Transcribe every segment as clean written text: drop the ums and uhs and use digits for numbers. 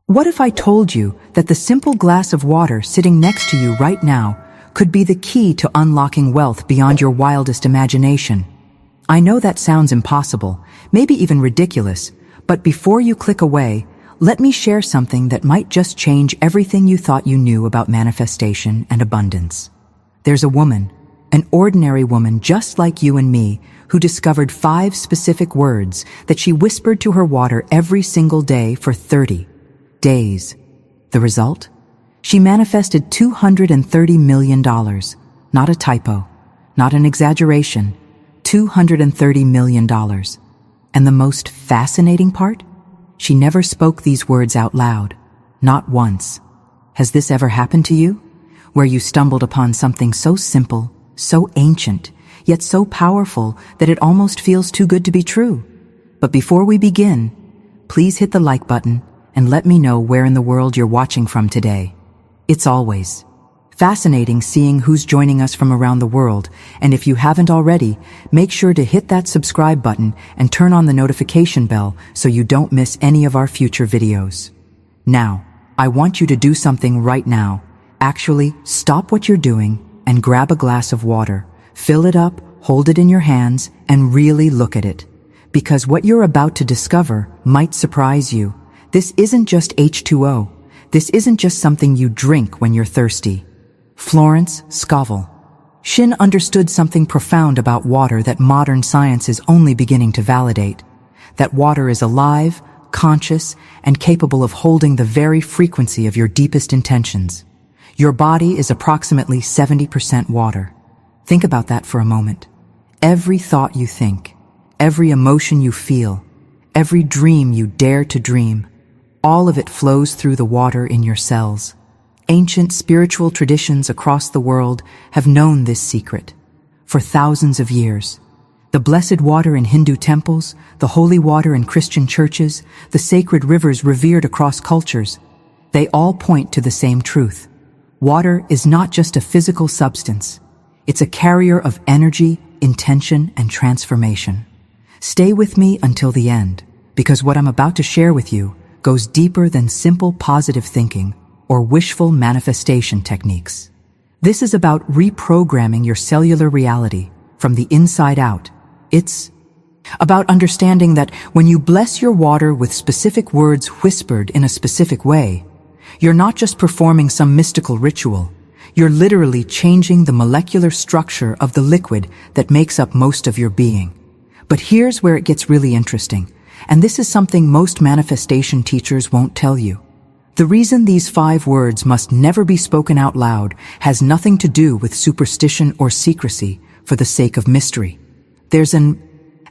What if I told you that the simple glass of water sitting next to you right now could be the key to unlocking wealth beyond your wildest imagination? I know that sounds impossible, maybe even ridiculous, but before you click away, let me share something that might just change everything you thought you knew about manifestation and abundance. There's a woman, an ordinary woman just like you and me, who discovered 5 specific words that she whispered to her water every single day for 30 days. The result? She manifested $230 million. Not a typo, not an exaggeration, $230 million. And the most fascinating part? She never spoke these words out loud, not once. Has this ever happened to you? Where you stumbled upon something so simple, so ancient, yet so powerful that it almost feels too good to be true. But before we begin, please hit the like button and let me know where in the world you're watching from today. It's always fascinating seeing who's joining us from around the world, and if you haven't already, make sure to hit that subscribe button and turn on the notification bell so you don't miss any of our future videos. Now, I want you to do something right now. Actually, stop what you're doing and grab a glass of water. Fill it up, hold it in your hands, and really look at it. Because what you're about to discover might surprise you. This isn't just H2O. This isn't just something you drink when you're thirsty. Florence Scovel Shinn understood something profound about water that modern science is only beginning to validate. That water is alive, conscious, and capable of holding the very frequency of your deepest intentions. Your body is approximately 70% water. Think about that for a moment. Every thought you think, every emotion you feel, every dream you dare to dream, all of it flows through the water in your cells. Ancient spiritual traditions across the world have known this secret for thousands of years. The blessed water in Hindu temples, the holy water in Christian churches, the sacred rivers revered across cultures, they all point to the same truth. Water is not just a physical substance. It's a carrier of energy, intention, and transformation. Stay with me until the end, because what I'm about to share with you goes deeper than simple positive thinking or wishful manifestation techniques. This is about reprogramming your cellular reality from the inside out. It's about understanding that when you bless your water with specific words whispered in a specific way, you're not just performing some mystical ritual. You're literally changing the molecular structure of the liquid that makes up most of your being. But here's where it gets really interesting, and this is something most manifestation teachers won't tell you. The reason these 5 words must never be spoken out loud has nothing to do with superstition or secrecy for the sake of mystery. There's an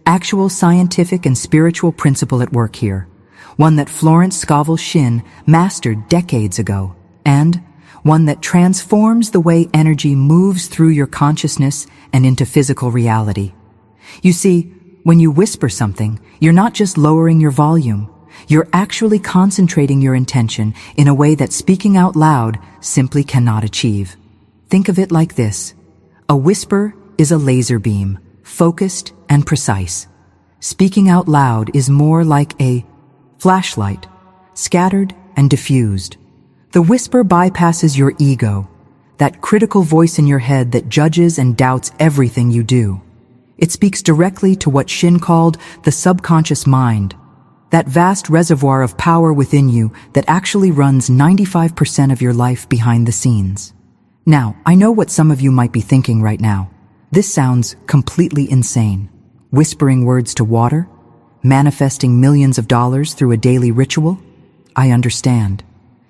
actual scientific and spiritual principle at work here, one that Florence Scovel Shinn mastered decades ago, and one that transforms the way energy moves through your consciousness and into physical reality. You see, when you whisper something, you're not just lowering your volume. You're actually concentrating your intention in a way that speaking out loud simply cannot achieve. Think of it like this. A whisper is a laser beam, focused and precise. Speaking out loud is more like a flashlight, scattered and diffused. The whisper bypasses your ego, that critical voice in your head that judges and doubts everything you do. It speaks directly to what Shinn called the subconscious mind, that vast reservoir of power within you that actually runs 95% of your life behind the scenes. Now, I know what some of you might be thinking right now. This sounds completely insane. Whispering words to water? Manifesting millions of dollars through a daily ritual? I understand.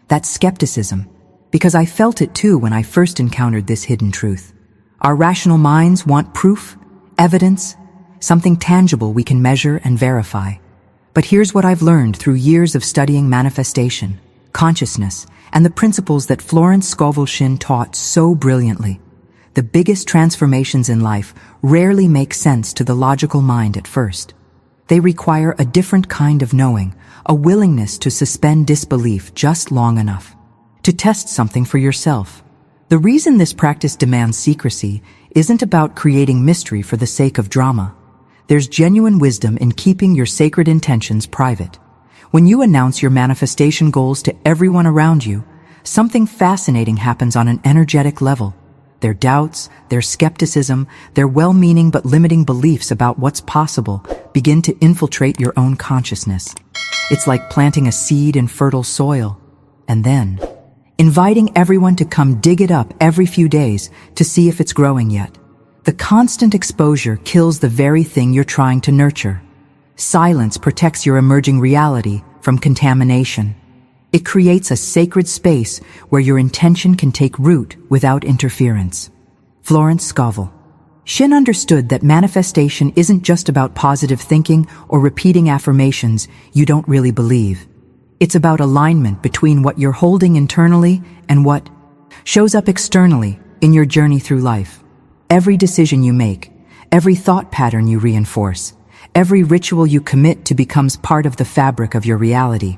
That's skepticism, because I felt it too when I first encountered this hidden truth. Our rational minds want proof, evidence, something tangible we can measure and verify. But here's what I've learned through years of studying manifestation, consciousness, and the principles that Florence Scovel Shinn taught so brilliantly. The biggest transformations in life rarely make sense to the logical mind at first. They require a different kind of knowing, a willingness to suspend disbelief just long enough to test something for yourself. The reason this practice demands secrecy isn't about creating mystery for the sake of drama. There's genuine wisdom in keeping your sacred intentions private. When you announce your manifestation goals to everyone around you, something fascinating happens on an energetic level. Their doubts, their skepticism, their well-meaning but limiting beliefs about what's possible begin to infiltrate your own consciousness. It's like planting a seed in fertile soil, and then inviting everyone to come dig it up every few days to see if it's growing yet. The constant exposure kills the very thing you're trying to nurture. Silence protects your emerging reality from contamination. It creates a sacred space where your intention can take root without interference. Florence Scovel Shinn understood that manifestation isn't just about positive thinking or repeating affirmations you don't really believe. It's about alignment between what you're holding internally and what shows up externally in your journey through life. Every decision you make, every thought pattern you reinforce, every ritual you commit to becomes part of the fabric of your reality.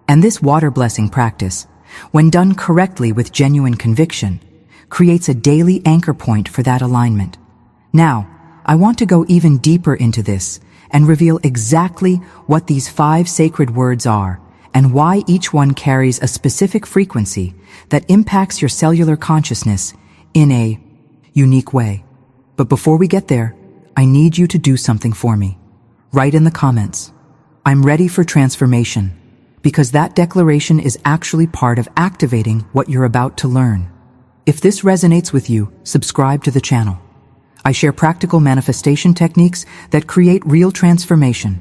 And this water blessing practice, when done correctly with genuine conviction, creates a daily anchor point for that alignment. Now, I want to go even deeper into this and reveal exactly what these 5 sacred words are and why each one carries a specific frequency that impacts your cellular consciousness in a unique way. But before we get there, I need you to do something for me. Write in the comments, "I'm ready for transformation," because that declaration is actually part of activating what you're about to learn. If this resonates with you, subscribe to the channel. I share practical manifestation techniques that create real transformation,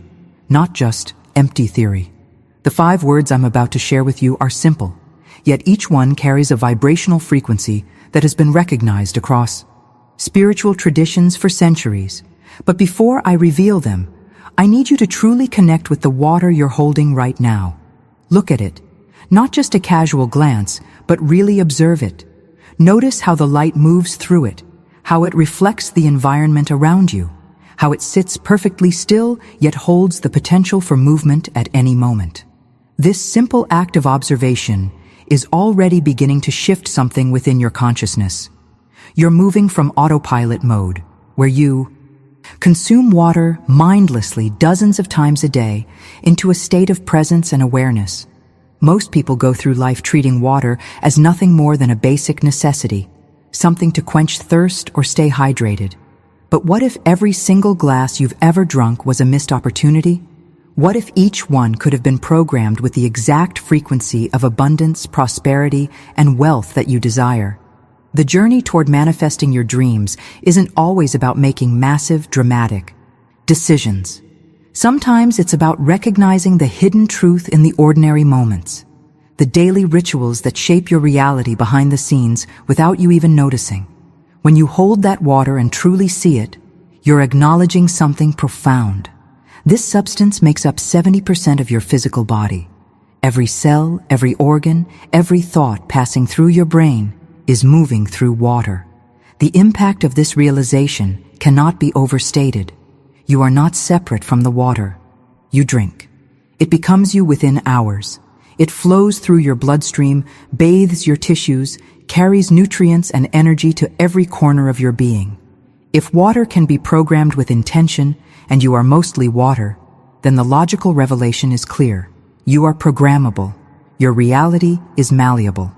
not just empty theory. The 5 words I'm about to share with you are simple, yet each one carries a vibrational frequency that has been recognized across spiritual traditions for centuries. But before I reveal them, I need you to truly connect with the water you're holding right now. Look at it, not just a casual glance, but really observe it. Notice how the light moves through it, how it reflects the environment around you, how it sits perfectly still yet holds the potential for movement at any moment. This simple act of observation is already beginning to shift something within your consciousness. You're moving from autopilot mode, where you consume water mindlessly dozens of times a day, into a state of presence and awareness. Most people go through life treating water as nothing more than a basic necessity, something to quench thirst or stay hydrated. But what if every single glass you've ever drunk was a missed opportunity? What if each one could have been programmed with the exact frequency of abundance, prosperity, and wealth that you desire? The journey toward manifesting your dreams isn't always about making massive, dramatic decisions. Sometimes it's about recognizing the hidden truth in the ordinary moments, the daily rituals that shape your reality behind the scenes without you even noticing. When you hold that water and truly see it, you're acknowledging something profound. This substance makes up 70% of your physical body. Every cell, every organ, every thought passing through your brain is moving through water. The impact of this realization cannot be overstated. You are not separate from the water. You drink. It becomes you within hours. It flows through your bloodstream, bathes your tissues, carries nutrients and energy to every corner of your being. If water can be programmed with intention, and you are mostly water, then the logical revelation is clear. You are programmable. Your reality is malleable.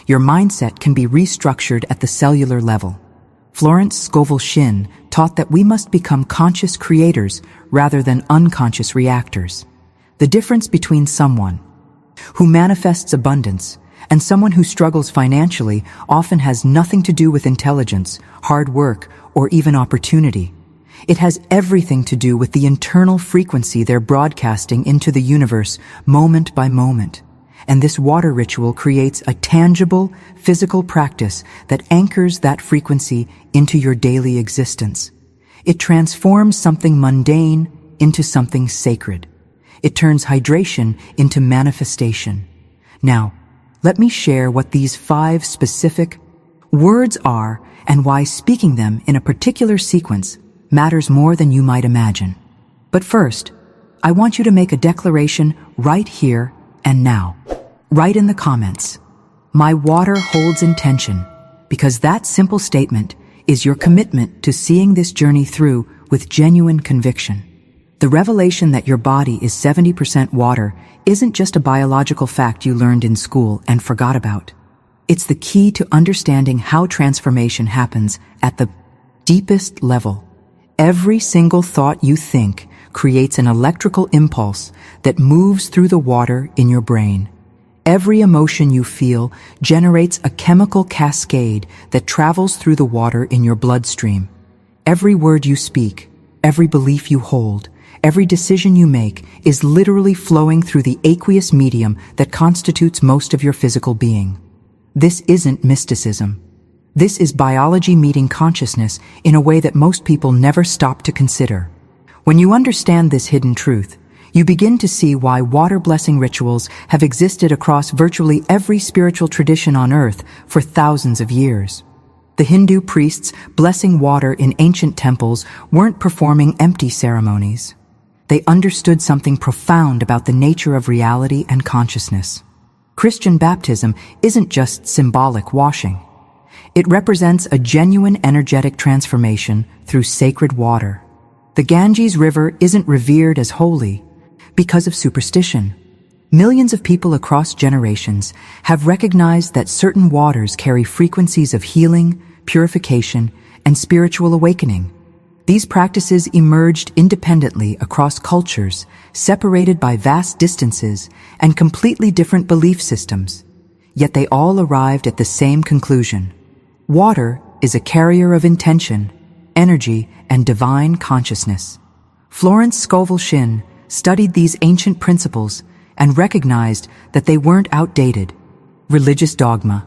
Your mindset can be restructured at the cellular level. Florence Scovel Shinn taught that we must become conscious creators rather than unconscious reactors. The difference between someone who manifests abundance and someone who struggles financially often has nothing to do with intelligence, hard work, or even opportunity. It has everything to do with the internal frequency they're broadcasting into the universe moment by moment. And this water ritual creates a tangible, physical practice that anchors that frequency into your daily existence. It transforms something mundane into something sacred. It turns hydration into manifestation. Now, let me share what these 5 specific words are and why speaking them in a particular sequence matters more than you might imagine. But first, I want you to make a declaration right here and now. Write in the comments, "My water holds intention," because that simple statement is your commitment to seeing this journey through with genuine conviction. The revelation that your body is 70% water isn't just a biological fact you learned in school and forgot about. It's the key to understanding how transformation happens at the deepest level. Every single thought you think creates an electrical impulse that moves through the water in your brain. Every emotion you feel generates a chemical cascade that travels through the water in your bloodstream. Every word you speak, every belief you hold, every decision you make is literally flowing through the aqueous medium that constitutes most of your physical being. This isn't mysticism. This is biology meeting consciousness in a way that most people never stop to consider. When you understand this hidden truth, you begin to see why water blessing rituals have existed across virtually every spiritual tradition on earth for thousands of years. The Hindu priests blessing water in ancient temples weren't performing empty ceremonies. They understood something profound about the nature of reality and consciousness. Christian baptism isn't just symbolic washing. It represents a genuine energetic transformation through sacred water. The Ganges River isn't revered as holy because of superstition. Millions of people across generations have recognized that certain waters carry frequencies of healing, purification, and spiritual awakening. These practices emerged independently across cultures, separated by vast distances and completely different belief systems. Yet they all arrived at the same conclusion. Water is a carrier of intention, energy, and divine consciousness. Florence Scovel Shinn studied these ancient principles and recognized that they weren't outdated, religious dogma.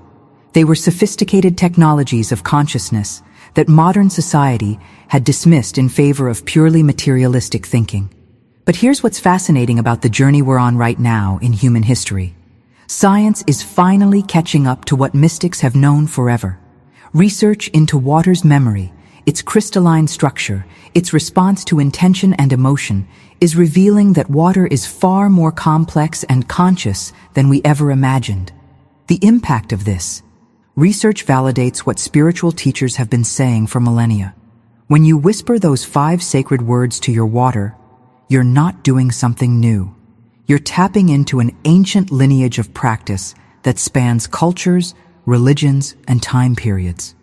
They were sophisticated technologies of consciousness that modern society had dismissed in favor of purely materialistic thinking. But here's what's fascinating about the journey we're on right now in human history. Science is finally catching up to what mystics have known forever. Research into water's memory, its crystalline structure, its response to intention and emotion, is revealing that water is far more complex and conscious than we ever imagined. The impact of this. Research validates what spiritual teachers have been saying for millennia. When you whisper those 5 sacred words to your water, you're not doing something new. You're tapping into an ancient lineage of practice that spans cultures, religions, and time periods.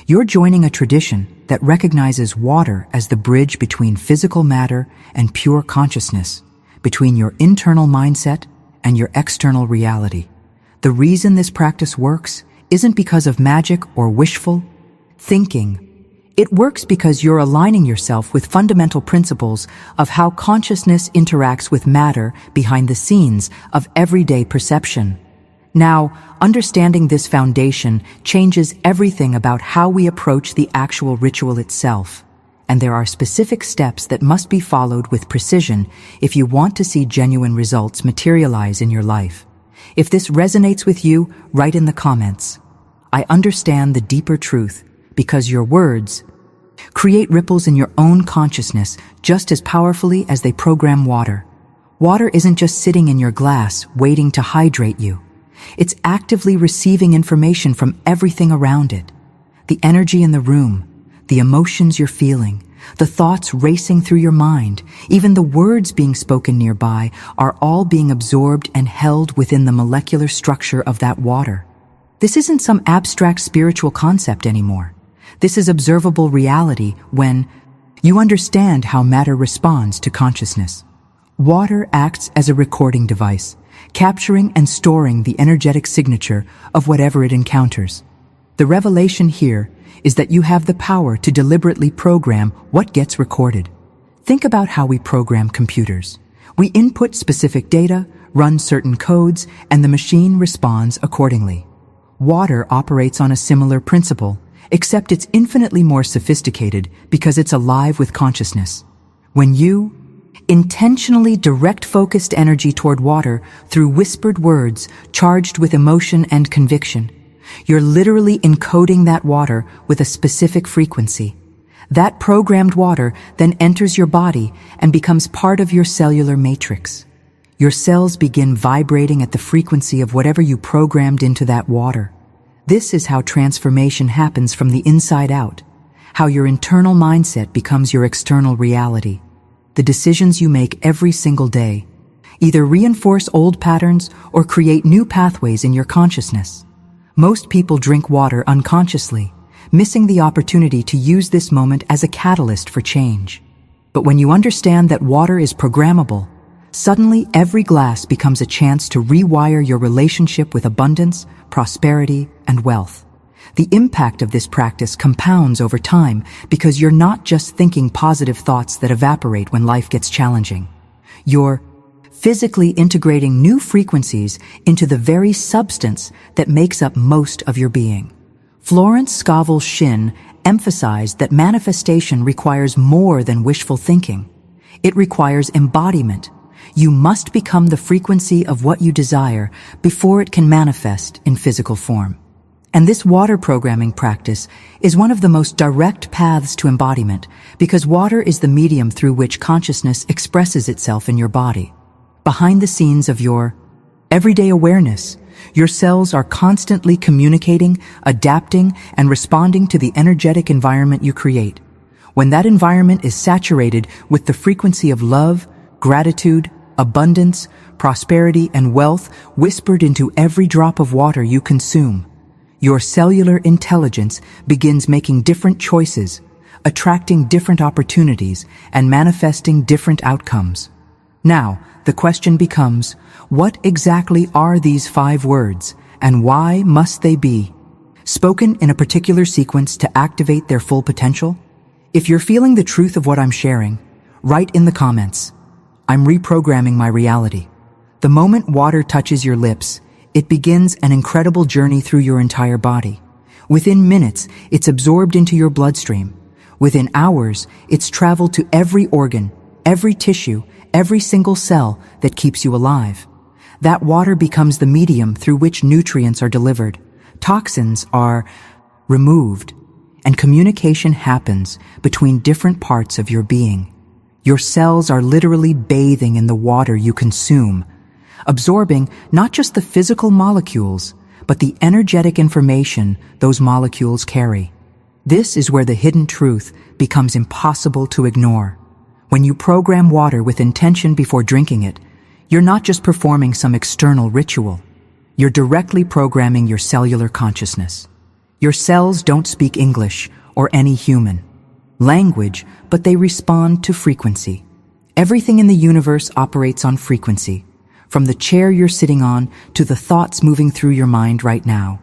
You're joining a tradition that recognizes water as the bridge between physical matter and pure consciousness, between your internal mindset and your external reality. The reason this practice works isn't because of magic or wishful thinking. It works because you're aligning yourself with fundamental principles of how consciousness interacts with matter behind the scenes of everyday perception. Now, understanding this foundation changes everything about how we approach the actual ritual itself, and there are specific steps that must be followed with precision if you want to see genuine results materialize in your life. If this resonates with you, write in the comments. I understand the deeper truth because your words create ripples in your own consciousness just as powerfully as they program water. Water isn't just sitting in your glass waiting to hydrate you. It's actively receiving information from everything around it. The energy in the room, the emotions you're feeling, the thoughts racing through your mind, even the words being spoken nearby are all being absorbed and held within the molecular structure of that water. This isn't some abstract spiritual concept anymore. This is observable reality when you understand how matter responds to consciousness. Water acts as a recording device, capturing and storing the energetic signature of whatever it encounters. The revelation here is that you have the power to deliberately program what gets recorded. Think about how we program computers. We input specific data, run certain codes, and the machine responds accordingly. Water operates on a similar principle, except it's infinitely more sophisticated because it's alive with consciousness. When you intentionally direct focused energy toward water through whispered words charged with emotion and conviction, you're literally encoding that water with a specific frequency. That programmed water then enters your body and becomes part of your cellular matrix. Your cells begin vibrating at the frequency of whatever you programmed into that water. This is how transformation happens from the inside out, how your internal mindset becomes your external reality. the decisions you make every single day, either reinforce old patterns or create new pathways in your consciousness. Most people drink water unconsciously, missing the opportunity to use this moment as a catalyst for change. But when you understand that water is programmable, suddenly every glass becomes a chance to rewire your relationship with abundance, prosperity, and wealth. The impact of this practice compounds over time because you're not just thinking positive thoughts that evaporate when life gets challenging. You're physically integrating new frequencies into the very substance that makes up most of your being. Florence Scovel Shinn emphasized that manifestation requires more than wishful thinking. It requires embodiment. You must become the frequency of what you desire before it can manifest in physical form. And this water programming practice is one of the most direct paths to embodiment because water is the medium through which consciousness expresses itself in your body. Behind the scenes of your everyday awareness, your cells are constantly communicating, adapting, and responding to the energetic environment you create. When that environment is saturated with the frequency of love, gratitude, abundance, prosperity, and wealth whispered into every drop of water you consume, your cellular intelligence begins making different choices, attracting different opportunities, and manifesting different outcomes. Now, the question becomes, what exactly are these 5 words, and why must they be spoken in a particular sequence to activate their full potential? If you're feeling the truth of what I'm sharing, write in the comments, "I'm reprogramming my reality." The moment water touches your lips, it begins an incredible journey through your entire body. Within minutes, it's absorbed into your bloodstream. Within hours, it's traveled to every organ, every tissue, every single cell that keeps you alive. That water becomes the medium through which nutrients are delivered, toxins are removed, and communication happens between different parts of your being. Your cells are literally bathing in the water you consume, absorbing not just the physical molecules, but the energetic information those molecules carry. This is where the hidden truth becomes impossible to ignore. When you program water with intention before drinking it, you're not just performing some external ritual. You're directly programming your cellular consciousness. Your cells don't speak English or any human language, but they respond to frequency. Everything in the universe operates on frequency, from the chair you're sitting on to the thoughts moving through your mind right now.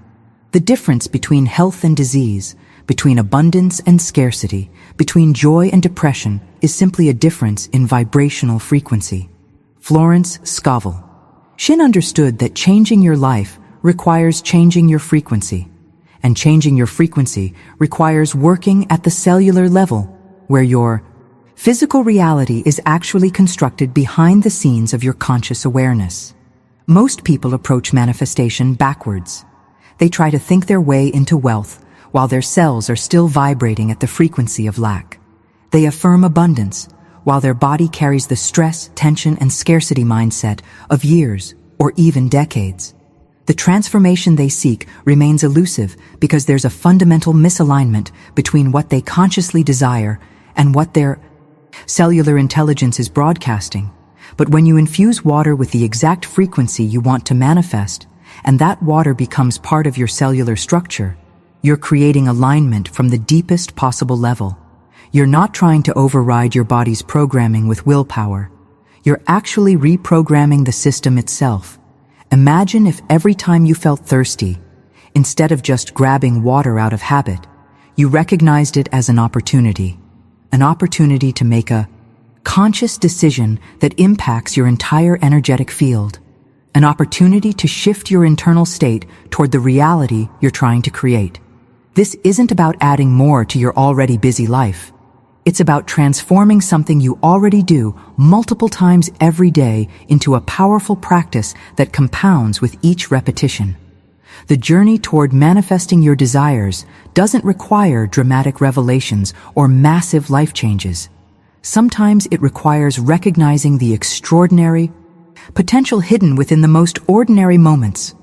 The difference between health and disease, between abundance and scarcity, between joy and depression is simply a difference in vibrational frequency. Florence Scovel Shinn understood that changing your life requires changing your frequency, and changing your frequency requires working at the cellular level, where your physical reality is actually constructed behind the scenes of your conscious awareness. Most people approach manifestation backwards. They try to think their way into wealth while their cells are still vibrating at the frequency of lack. They affirm abundance while their body carries the stress, tension, and scarcity mindset of years or even decades. The transformation they seek remains elusive because there's a fundamental misalignment between what they consciously desire and what their cellular intelligence is broadcasting. But when you infuse water with the exact frequency you want to manifest, and that water becomes part of your cellular structure, you're creating alignment from the deepest possible level. You're not trying to override your body's programming with willpower. You're actually reprogramming the system itself. Imagine if every time you felt thirsty, instead of just grabbing water out of habit, you recognized it as an opportunity to make a conscious decision that impacts your entire energetic field, an opportunity to shift your internal state toward the reality you're trying to create. This isn't about adding more to your already busy life. It's about transforming something you already do multiple times every day into a powerful practice that compounds with each repetition. The journey toward manifesting your desires doesn't require dramatic revelations or massive life changes. Sometimes it requires recognizing the extraordinary potential hidden within the most ordinary moments.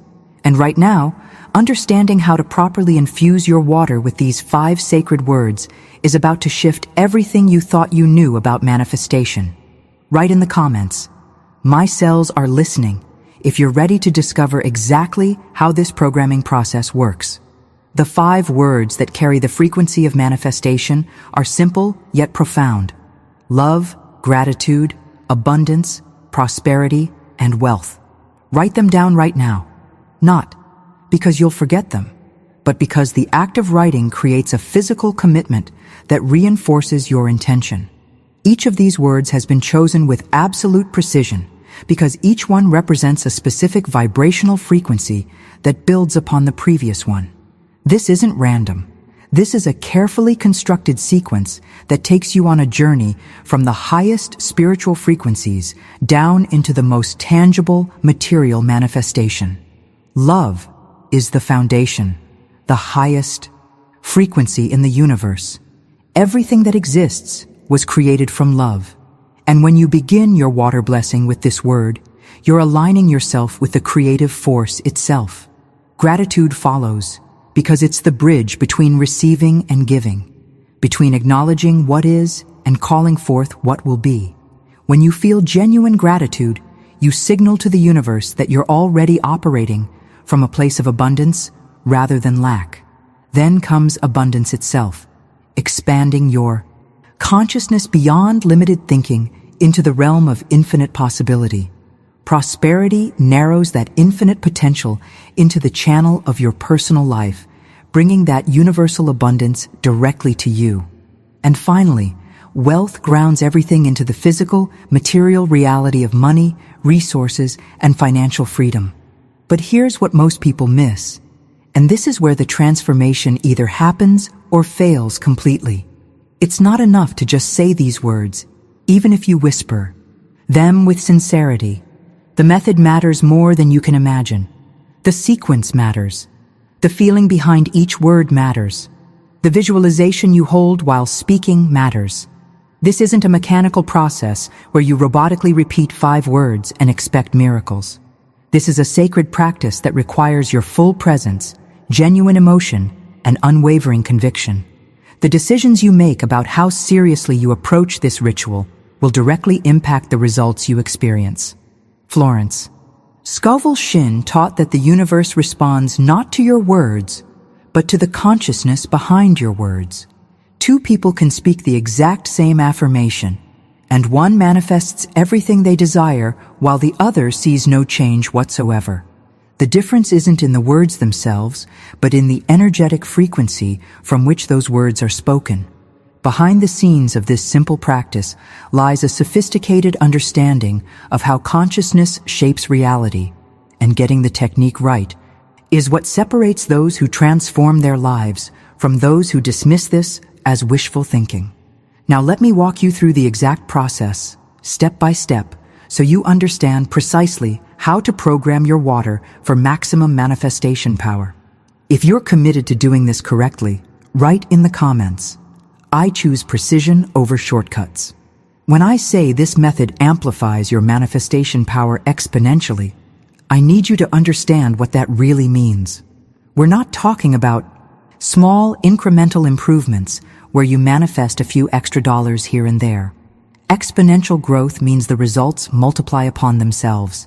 And right now, Understanding how to properly infuse your water with these 5 sacred words is about to shift everything you thought you knew about manifestation. Write in the comments, "My cells are listening," if you're ready to discover exactly how this programming process works. The 5 words that carry the frequency of manifestation are simple yet profound: love, gratitude, abundance, prosperity, and wealth. Write them down right now. Not because you'll forget them, but because the act of writing creates a physical commitment that reinforces your intention. Each of these words has been chosen with absolute precision because each one represents a specific vibrational frequency that builds upon the previous one. This isn't random. This is a carefully constructed sequence that takes you on a journey from the highest spiritual frequencies down into the most tangible material manifestation. Love is the foundation, the highest frequency in the universe. Everything that exists was created from love. And when you begin your water blessing with this word, you're aligning yourself with the creative force itself. Gratitude follows, because it's the bridge between receiving and giving, between acknowledging what is and calling forth what will be. When you feel genuine gratitude, you signal to the universe that you're already operating from a place of abundance rather than lack. Then comes abundance itself, expanding your consciousness beyond limited thinking into the realm of infinite possibility. Prosperity narrows that infinite potential into the channel of your personal life, bringing that universal abundance directly to you. And finally, wealth grounds everything into the physical, material reality of money, resources, and financial freedom. But here's what most people miss, and this is where the transformation either happens or fails completely. It's not enough to just say these words, even if you whisper them with sincerity. The method matters more than you can imagine. The sequence matters. The feeling behind each word matters. The visualization you hold while speaking matters. This isn't a mechanical process where you robotically repeat 5 words and expect miracles. This is a sacred practice that requires your full presence, genuine emotion, and unwavering conviction. The decisions you make about how seriously you approach this ritual will directly impact the results you experience. Florence Scovel Shinn taught that the universe responds not to your words, but to the consciousness behind your words. 2 people can speak the exact same affirmation, and one manifests everything they desire while the other sees no change whatsoever. The difference isn't in the words themselves, but in the energetic frequency from which those words are spoken. Behind the scenes of this simple practice lies a sophisticated understanding of how consciousness shapes reality, and getting the technique right is what separates those who transform their lives from those who dismiss this as wishful thinking. Now let me walk you through the exact process, step by step, so you understand precisely how to program your water for maximum manifestation power. If you're committed to doing this correctly, write in the comments, "I choose precision over shortcuts." When I say this method amplifies your manifestation power exponentially, I need you to understand what that really means. We're not talking about small incremental improvements where you manifest a few extra dollars here and there. Exponential growth means the results multiply upon themselves.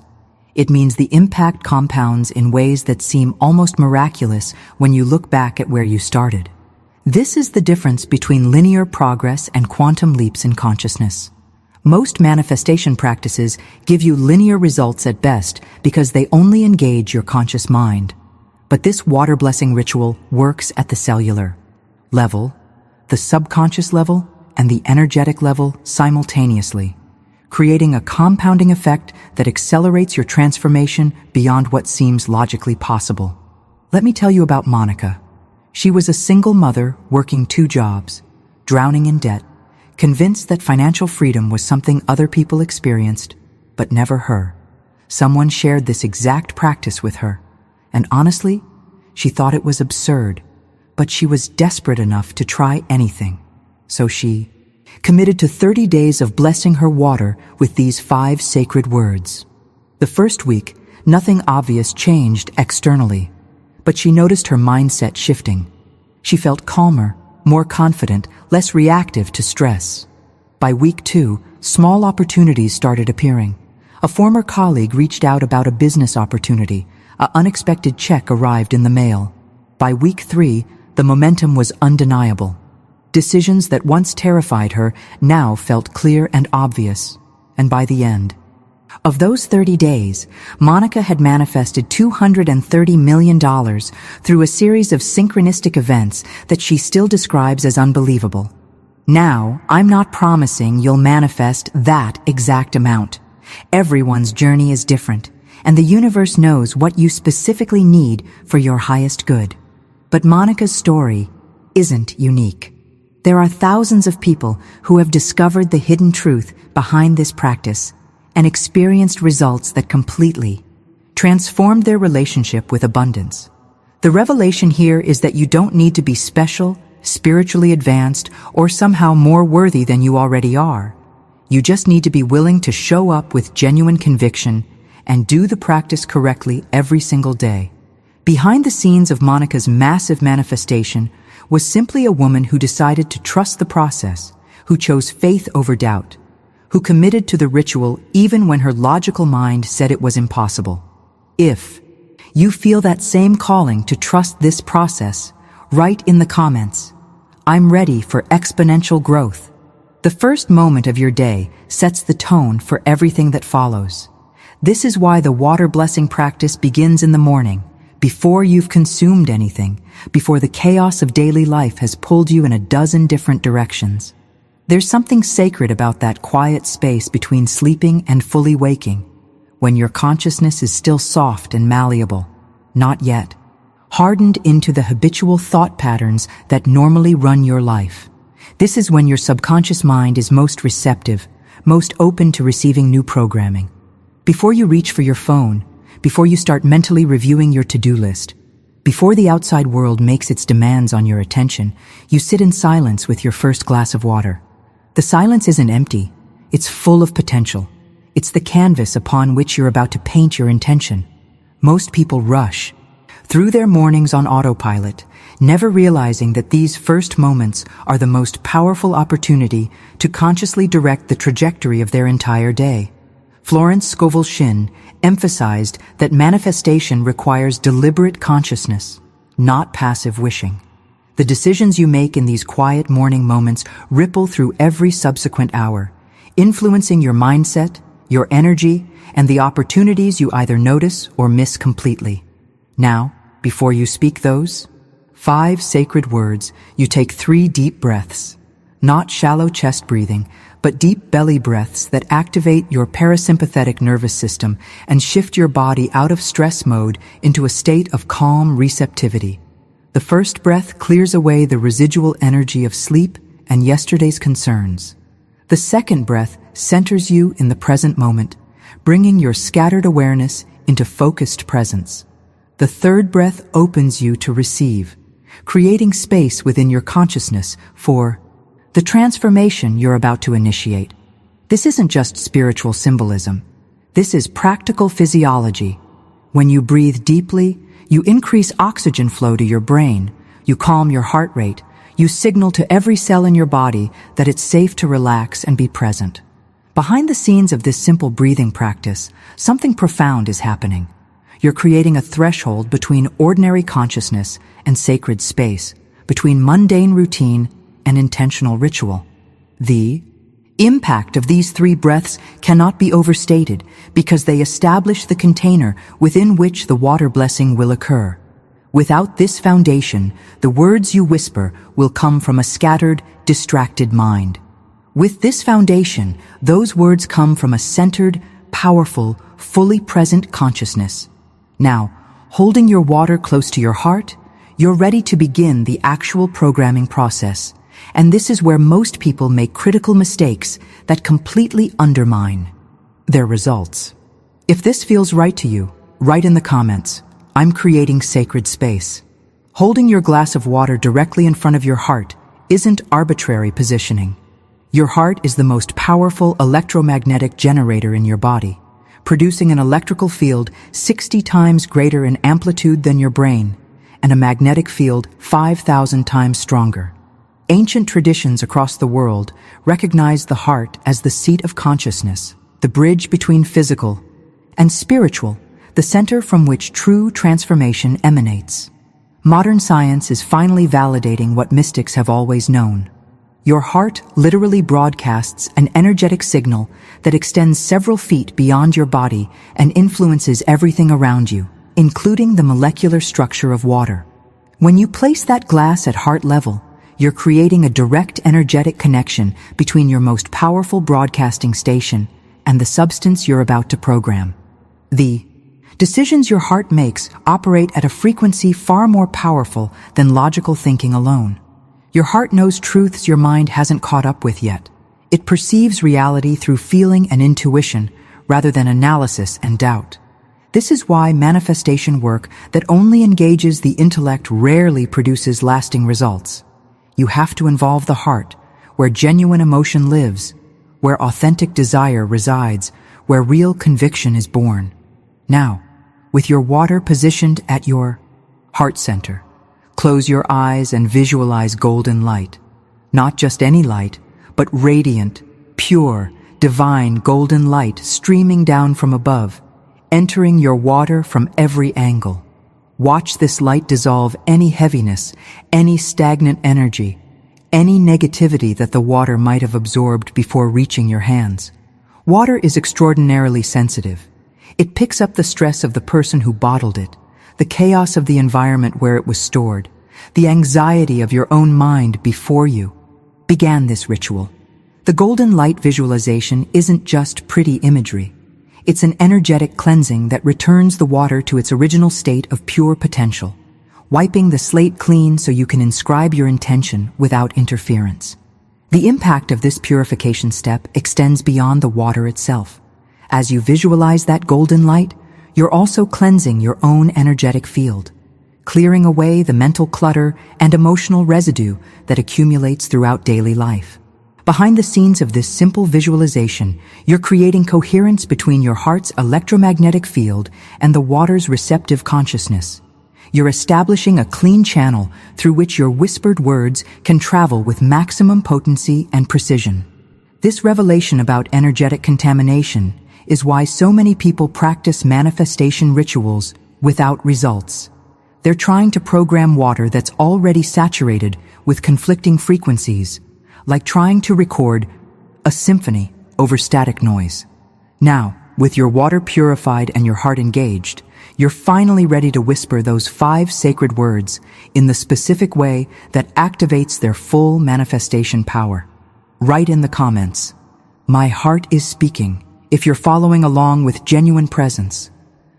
It means the impact compounds in ways that seem almost miraculous when you look back at where you started. This is the difference between linear progress and quantum leaps in consciousness. Most manifestation practices give you linear results at best because they only engage your conscious mind. But this water blessing ritual works at the cellular level, the subconscious level, and the energetic level simultaneously, creating a compounding effect that accelerates your transformation beyond what seems logically possible. Let me tell you about Monica. She was a single mother working 2 jobs, drowning in debt, convinced that financial freedom was something other people experienced, but never her. Someone shared this exact practice with her, and honestly, she thought it was absurd, but she was desperate enough to try anything. So she committed to 30 days of blessing her water with these 5 sacred words. The first week, nothing obvious changed externally, but she noticed her mindset shifting. She felt calmer, more confident, less reactive to stress. By week 2, small opportunities started appearing. A former colleague reached out about a business opportunity. An unexpected check arrived in the mail. By week 3, the momentum was undeniable. Decisions that once terrified her now felt clear and obvious. And by the end of those 30 days, Monica had manifested $230 million through a series of synchronistic events that she still describes as unbelievable. Now, I'm not promising you'll manifest that exact amount. Everyone's journey is different, and the universe knows what you specifically need for your highest good. But Monica's story isn't unique. There are thousands of people who have discovered the hidden truth behind this practice and experienced results that completely transformed their relationship with abundance. The revelation here is that you don't need to be special, spiritually advanced, or somehow more worthy than you already are. You just need to be willing to show up with genuine conviction and do the practice correctly every single day. Behind the scenes of Monica's massive manifestation was simply a woman who decided to trust the process, who chose faith over doubt, who committed to the ritual even when her logical mind said it was impossible. If you feel that same calling to trust this process, write in the comments, "I'm ready for exponential growth." The first moment of your day sets the tone for everything that follows. This is why the water blessing practice begins in the morning, before you've consumed anything, before the chaos of daily life has pulled you in a dozen different directions. There's something sacred about that quiet space between sleeping and fully waking, when your consciousness is still soft and malleable, not yet hardened into the habitual thought patterns that normally run your life. This is when your subconscious mind is most receptive, most open to receiving new programming. Before you reach for your phone, before you start mentally reviewing your to-do list, before the outside world makes its demands on your attention, you sit in silence with your first glass of water. The silence isn't empty, it's full of potential. It's the canvas upon which you're about to paint your intention. Most people rush through their mornings on autopilot, never realizing that these first moments are the most powerful opportunity to consciously direct the trajectory of their entire day. Florence Scovel Shinn emphasized that manifestation requires deliberate consciousness, not passive wishing. The decisions you make in these quiet morning moments ripple through every subsequent hour, influencing your mindset, your energy, and the opportunities you either notice or miss completely. Now, before you speak those 5 sacred words, you take 3 deep breaths. Not shallow chest breathing, but deep belly breaths that activate your parasympathetic nervous system and shift your body out of stress mode into a state of calm receptivity. The first breath clears away the residual energy of sleep and yesterday's concerns. The second breath centers you in the present moment, bringing your scattered awareness into focused presence. The third breath opens you to receive, creating space within your consciousness for the transformation you're about to initiate. This isn't just spiritual symbolism. This is practical physiology. When you breathe deeply, you increase oxygen flow to your brain, you calm your heart rate, you signal to every cell in your body that it's safe to relax and be present. Behind the scenes of this simple breathing practice, something profound is happening. You're creating a threshold between ordinary consciousness and sacred space, between mundane routine and intentional ritual. The impact of these 3 breaths cannot be overstated because they establish the container within which the water blessing will occur. Without this foundation, the words you whisper will come from a scattered, distracted mind. With this foundation, those words come from a centered, powerful, fully present consciousness. Now, holding your water close to your heart, you're ready to begin the actual programming process. And this is where most people make critical mistakes that completely undermine their results. If this feels right to you, write in the comments, "I'm creating sacred space." Holding your glass of water directly in front of your heart isn't arbitrary positioning. Your heart is the most powerful electromagnetic generator in your body, producing an electrical field 60 times greater in amplitude than your brain, and a magnetic field 5,000 times stronger. Ancient traditions across the world recognize the heart as the seat of consciousness, the bridge between physical and spiritual, the center from which true transformation emanates. Modern science is finally validating what mystics have always known. Your heart literally broadcasts an energetic signal that extends several feet beyond your body and influences everything around you, including the molecular structure of water. When you place that glass at heart level, you're creating a direct energetic connection between your most powerful broadcasting station and the substance you're about to program. The decisions your heart makes operate at a frequency far more powerful than logical thinking alone. Your heart knows truths your mind hasn't caught up with yet. It perceives reality through feeling and intuition rather than analysis and doubt. This is why manifestation work that only engages the intellect rarely produces lasting results. You have to involve the heart, where genuine emotion lives, where authentic desire resides, where real conviction is born. Now, with your water positioned at your heart center, close your eyes and visualize golden light. Not just any light, but radiant, pure, divine golden light streaming down from above, entering your water from every angle. Watch this light dissolve any heaviness, any stagnant energy, any negativity that the water might have absorbed before reaching your hands. Water is extraordinarily sensitive. It picks up the stress of the person who bottled it, the chaos of the environment where it was stored, the anxiety of your own mind before you began this ritual. The golden light visualization isn't just pretty imagery. It's an energetic cleansing that returns the water to its original state of pure potential, wiping the slate clean so you can inscribe your intention without interference. The impact of this purification step extends beyond the water itself. As you visualize that golden light, you're also cleansing your own energetic field, clearing away the mental clutter and emotional residue that accumulates throughout daily life. Behind the scenes of this simple visualization, you're creating coherence between your heart's electromagnetic field and the water's receptive consciousness. You're establishing a clean channel through which your whispered words can travel with maximum potency and precision. This revelation about energetic contamination is why so many people practice manifestation rituals without results. They're trying to program water that's already saturated with conflicting frequencies, like trying to record a symphony over static noise. Now, with your water purified and your heart engaged, you're finally ready to whisper those 5 sacred words in the specific way that activates their full manifestation power. Write in the comments, "My heart is speaking," if you're following along with genuine presence.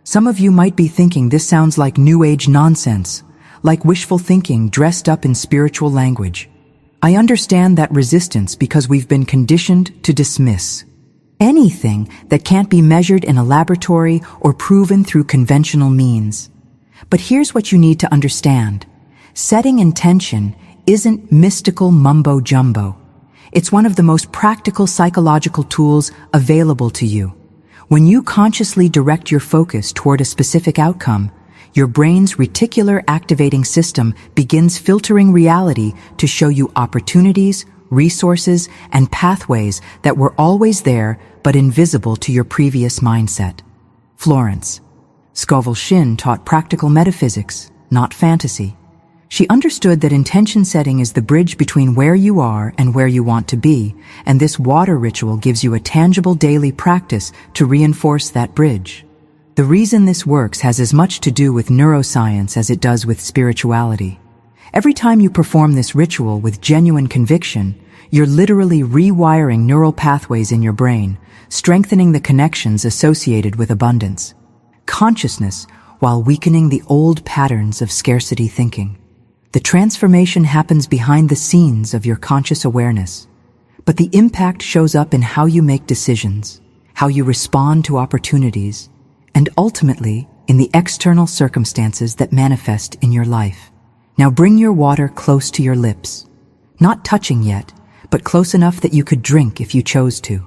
Some of you might be thinking this sounds like New Age nonsense, like wishful thinking dressed up in spiritual language. I understand that resistance because we've been conditioned to dismiss anything that can't be measured in a laboratory or proven through conventional means. But here's what you need to understand. Setting intention isn't mystical mumbo-jumbo. It's one of the most practical psychological tools available to you. When you consciously direct your focus toward a specific outcome, your brain's reticular activating system begins filtering reality to show you opportunities, resources, and pathways that were always there but invisible to your previous mindset. Florence Scovel Shinn taught practical metaphysics, not fantasy. She understood that intention setting is the bridge between where you are and where you want to be, and this water ritual gives you a tangible daily practice to reinforce that bridge. The reason this works has as much to do with neuroscience as it does with spirituality. Every time you perform this ritual with genuine conviction, you're literally rewiring neural pathways in your brain, strengthening the connections associated with abundance, consciousness, while weakening the old patterns of scarcity thinking. The transformation happens behind the scenes of your conscious awareness, but the impact shows up in how you make decisions, how you respond to opportunities, and ultimately in the external circumstances that manifest in your life. Now bring your water close to your lips, not touching yet, but close enough that you could drink if you chose to.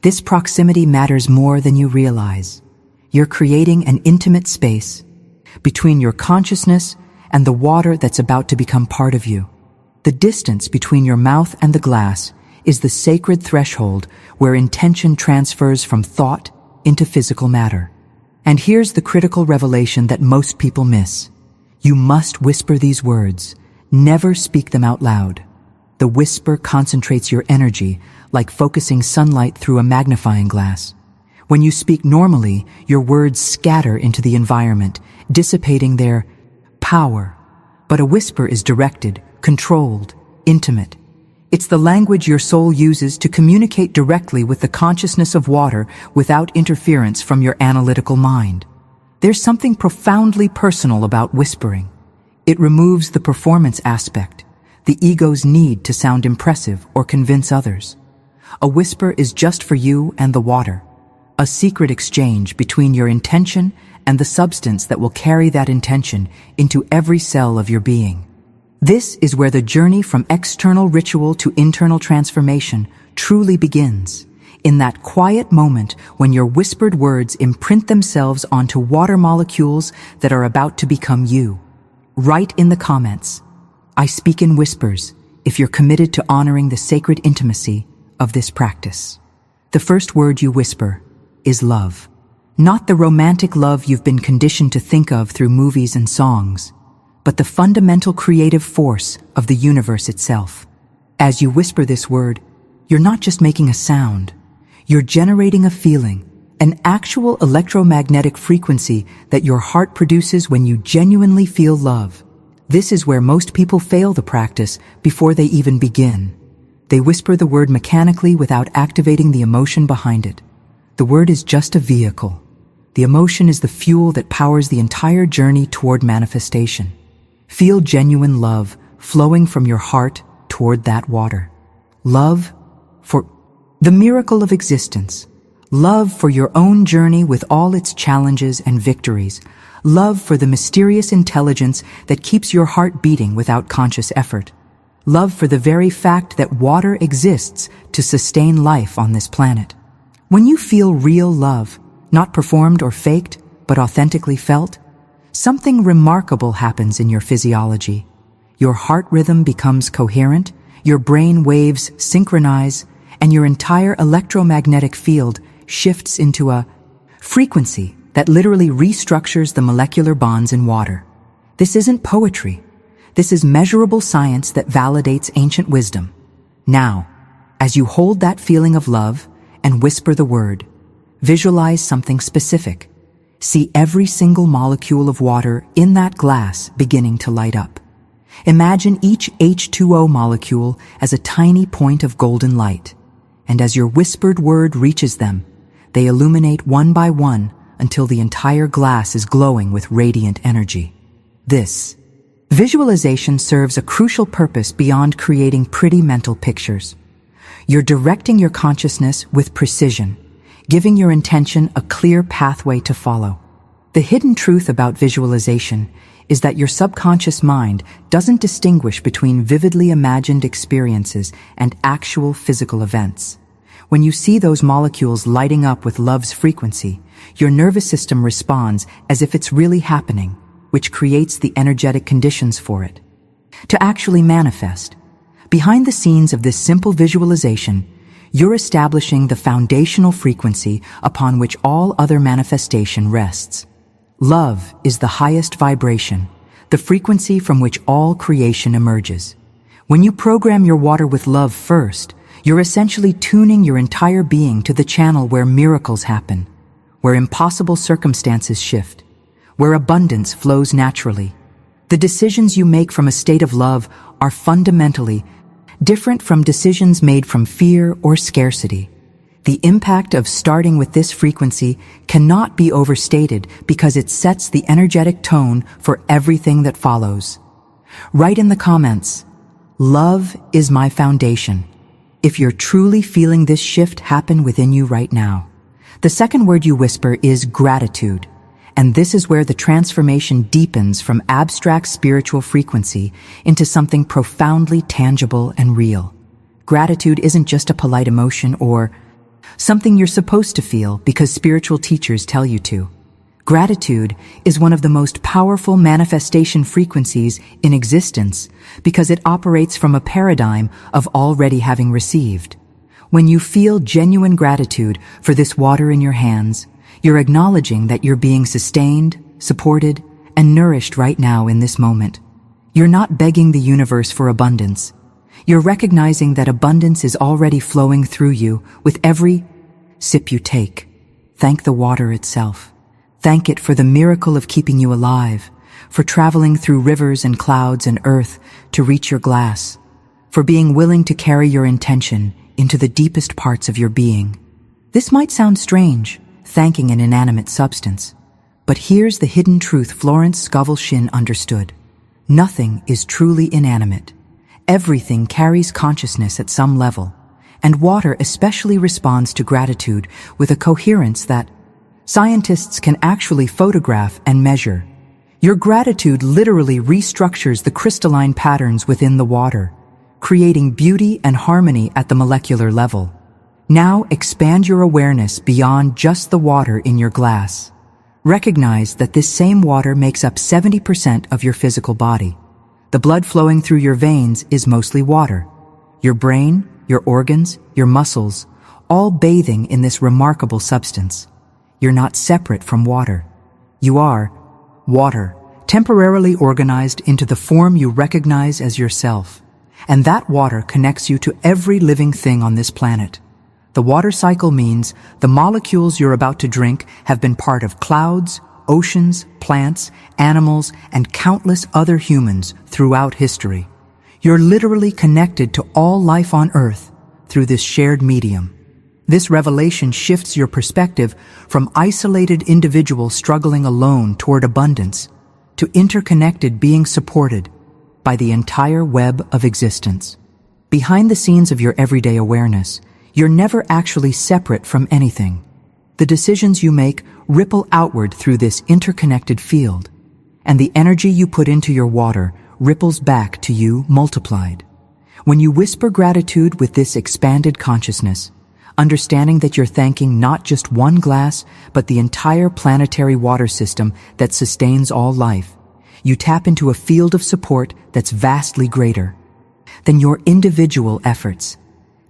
This proximity matters more than you realize. You're creating an intimate space between your consciousness and the water that's about to become part of you. The distance between your mouth and the glass is the sacred threshold where intention transfers from thought into physical matter. And here's the critical revelation that most people miss. You must whisper these words. Never speak them out loud. The whisper concentrates your energy like focusing sunlight through a magnifying glass. When you speak normally, your words scatter into the environment, dissipating their power. But a whisper is directed, controlled, intimate. It's the language your soul uses to communicate directly with the consciousness of water without interference from your analytical mind. There's something profoundly personal about whispering. It removes the performance aspect, the ego's need to sound impressive or convince others. A whisper is just for you and the water, a secret exchange between your intention and the substance that will carry that intention into every cell of your being. This is where the journey from external ritual to internal transformation truly begins, in that quiet moment when your whispered words imprint themselves onto water molecules that are about to become you. Write in the comments, "I speak in whispers," if you're committed to honoring the sacred intimacy of this practice. The first word you whisper is love. Not the romantic love you've been conditioned to think of through movies and songs, but the fundamental creative force of the universe itself. As you whisper this word, you're not just making a sound. You're generating a feeling, an actual electromagnetic frequency that your heart produces when you genuinely feel love. This is where most people fail the practice before they even begin. They whisper the word mechanically without activating the emotion behind it. The word is just a vehicle. The emotion is the fuel that powers the entire journey toward manifestation. Feel genuine love flowing from your heart toward that water. Love for the miracle of existence. Love for your own journey with all its challenges and victories. Love for the mysterious intelligence that keeps your heart beating without conscious effort. Love for the very fact that water exists to sustain life on this planet. When you feel real love, not performed or faked, but authentically felt, something remarkable happens in your physiology. Your heart rhythm becomes coherent, your brain waves synchronize, and your entire electromagnetic field shifts into a frequency that literally restructures the molecular bonds in water. This isn't poetry. This is measurable science that validates ancient wisdom. Now, as you hold that feeling of love and whisper the word, visualize something specific. See every single molecule of water in that glass beginning to light up. Imagine each H2O molecule as a tiny point of golden light, and as your whispered word reaches them, they illuminate one by one until the entire glass is glowing with radiant energy. This visualization serves a crucial purpose beyond creating pretty mental pictures. You're directing your consciousness with precision, giving your intention a clear pathway to follow. The hidden truth about visualization is that your subconscious mind doesn't distinguish between vividly imagined experiences and actual physical events. When you see those molecules lighting up with love's frequency, your nervous system responds as if it's really happening, which creates the energetic conditions for it to actually manifest. Behind the scenes of this simple visualization, you're establishing the foundational frequency upon which all other manifestation rests. Love is the highest vibration, the frequency from which all creation emerges. When you program your water with love first, you're essentially tuning your entire being to the channel where miracles happen, where impossible circumstances shift, where abundance flows naturally. The decisions you make from a state of love are fundamentally different from decisions made from fear or scarcity. The impact of starting with this frequency cannot be overstated because it sets the energetic tone for everything that follows. Write in the comments, "Love is my foundation," if you're truly feeling this shift happen within you right now. The second word you whisper is gratitude. And this is where the transformation deepens from abstract spiritual frequency into something profoundly tangible and real. Gratitude isn't just a polite emotion or something you're supposed to feel because spiritual teachers tell you to. Gratitude is one of the most powerful manifestation frequencies in existence because it operates from a paradigm of already having received. When you feel genuine gratitude for this water in your hands, you're acknowledging that you're being sustained, supported, and nourished right now in this moment. You're not begging the universe for abundance. You're recognizing that abundance is already flowing through you with every sip you take. Thank the water itself. Thank it for the miracle of keeping you alive, for traveling through rivers and clouds and earth to reach your glass, for being willing to carry your intention into the deepest parts of your being. This might sound strange, thanking an inanimate substance, but here's the hidden truth Florence Scovel Shinn understood. Nothing is truly inanimate. Everything carries consciousness at some level, and water especially responds to gratitude with a coherence that scientists can actually photograph and measure. Your gratitude literally restructures the crystalline patterns within the water, creating beauty and harmony at the molecular level. Now expand your awareness beyond just the water in your glass. Recognize that this same water makes up 70% of your physical body. The blood flowing through your veins is mostly water. Your brain, your organs, your muscles, all bathing in this remarkable substance. You're not separate from water. You are water, temporarily organized into the form you recognize as yourself. And that water connects you to every living thing on this planet. The water cycle means the molecules you're about to drink have been part of clouds, oceans, plants, animals, and countless other humans throughout history. You're literally connected to all life on Earth through this shared medium. This revelation shifts your perspective from isolated individuals struggling alone toward abundance to interconnected beings supported by the entire web of existence. Behind the scenes of your everyday awareness, you're never actually separate from anything. The decisions you make ripple outward through this interconnected field, and the energy you put into your water ripples back to you multiplied. When you whisper gratitude with this expanded consciousness, understanding that you're thanking not just one glass, but the entire planetary water system that sustains all life, you tap into a field of support that's vastly greater than your individual efforts.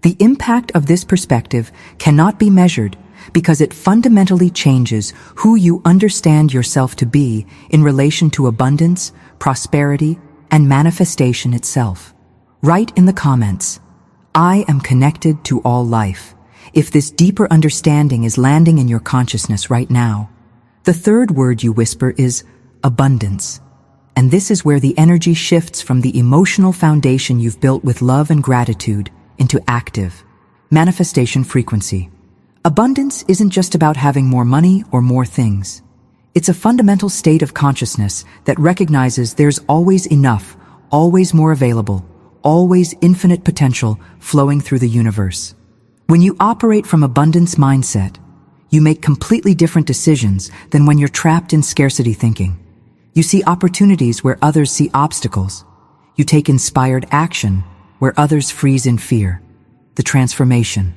The impact of this perspective cannot be measured because it fundamentally changes who you understand yourself to be in relation to abundance, prosperity, and manifestation itself. Write in the comments, "I am connected to all life," if this deeper understanding is landing in your consciousness right now. The third word you whisper is abundance. And this is where the energy shifts from the emotional foundation you've built with love and gratitude into active manifestation frequency. Abundance isn't just about having more money or more things. It's a fundamental state of consciousness that recognizes there's always enough, always more available, always infinite potential flowing through the universe. When you operate from abundance mindset, you make completely different decisions than when you're trapped in scarcity thinking. You see opportunities where others see obstacles. You take inspired action where others freeze in fear. The transformation.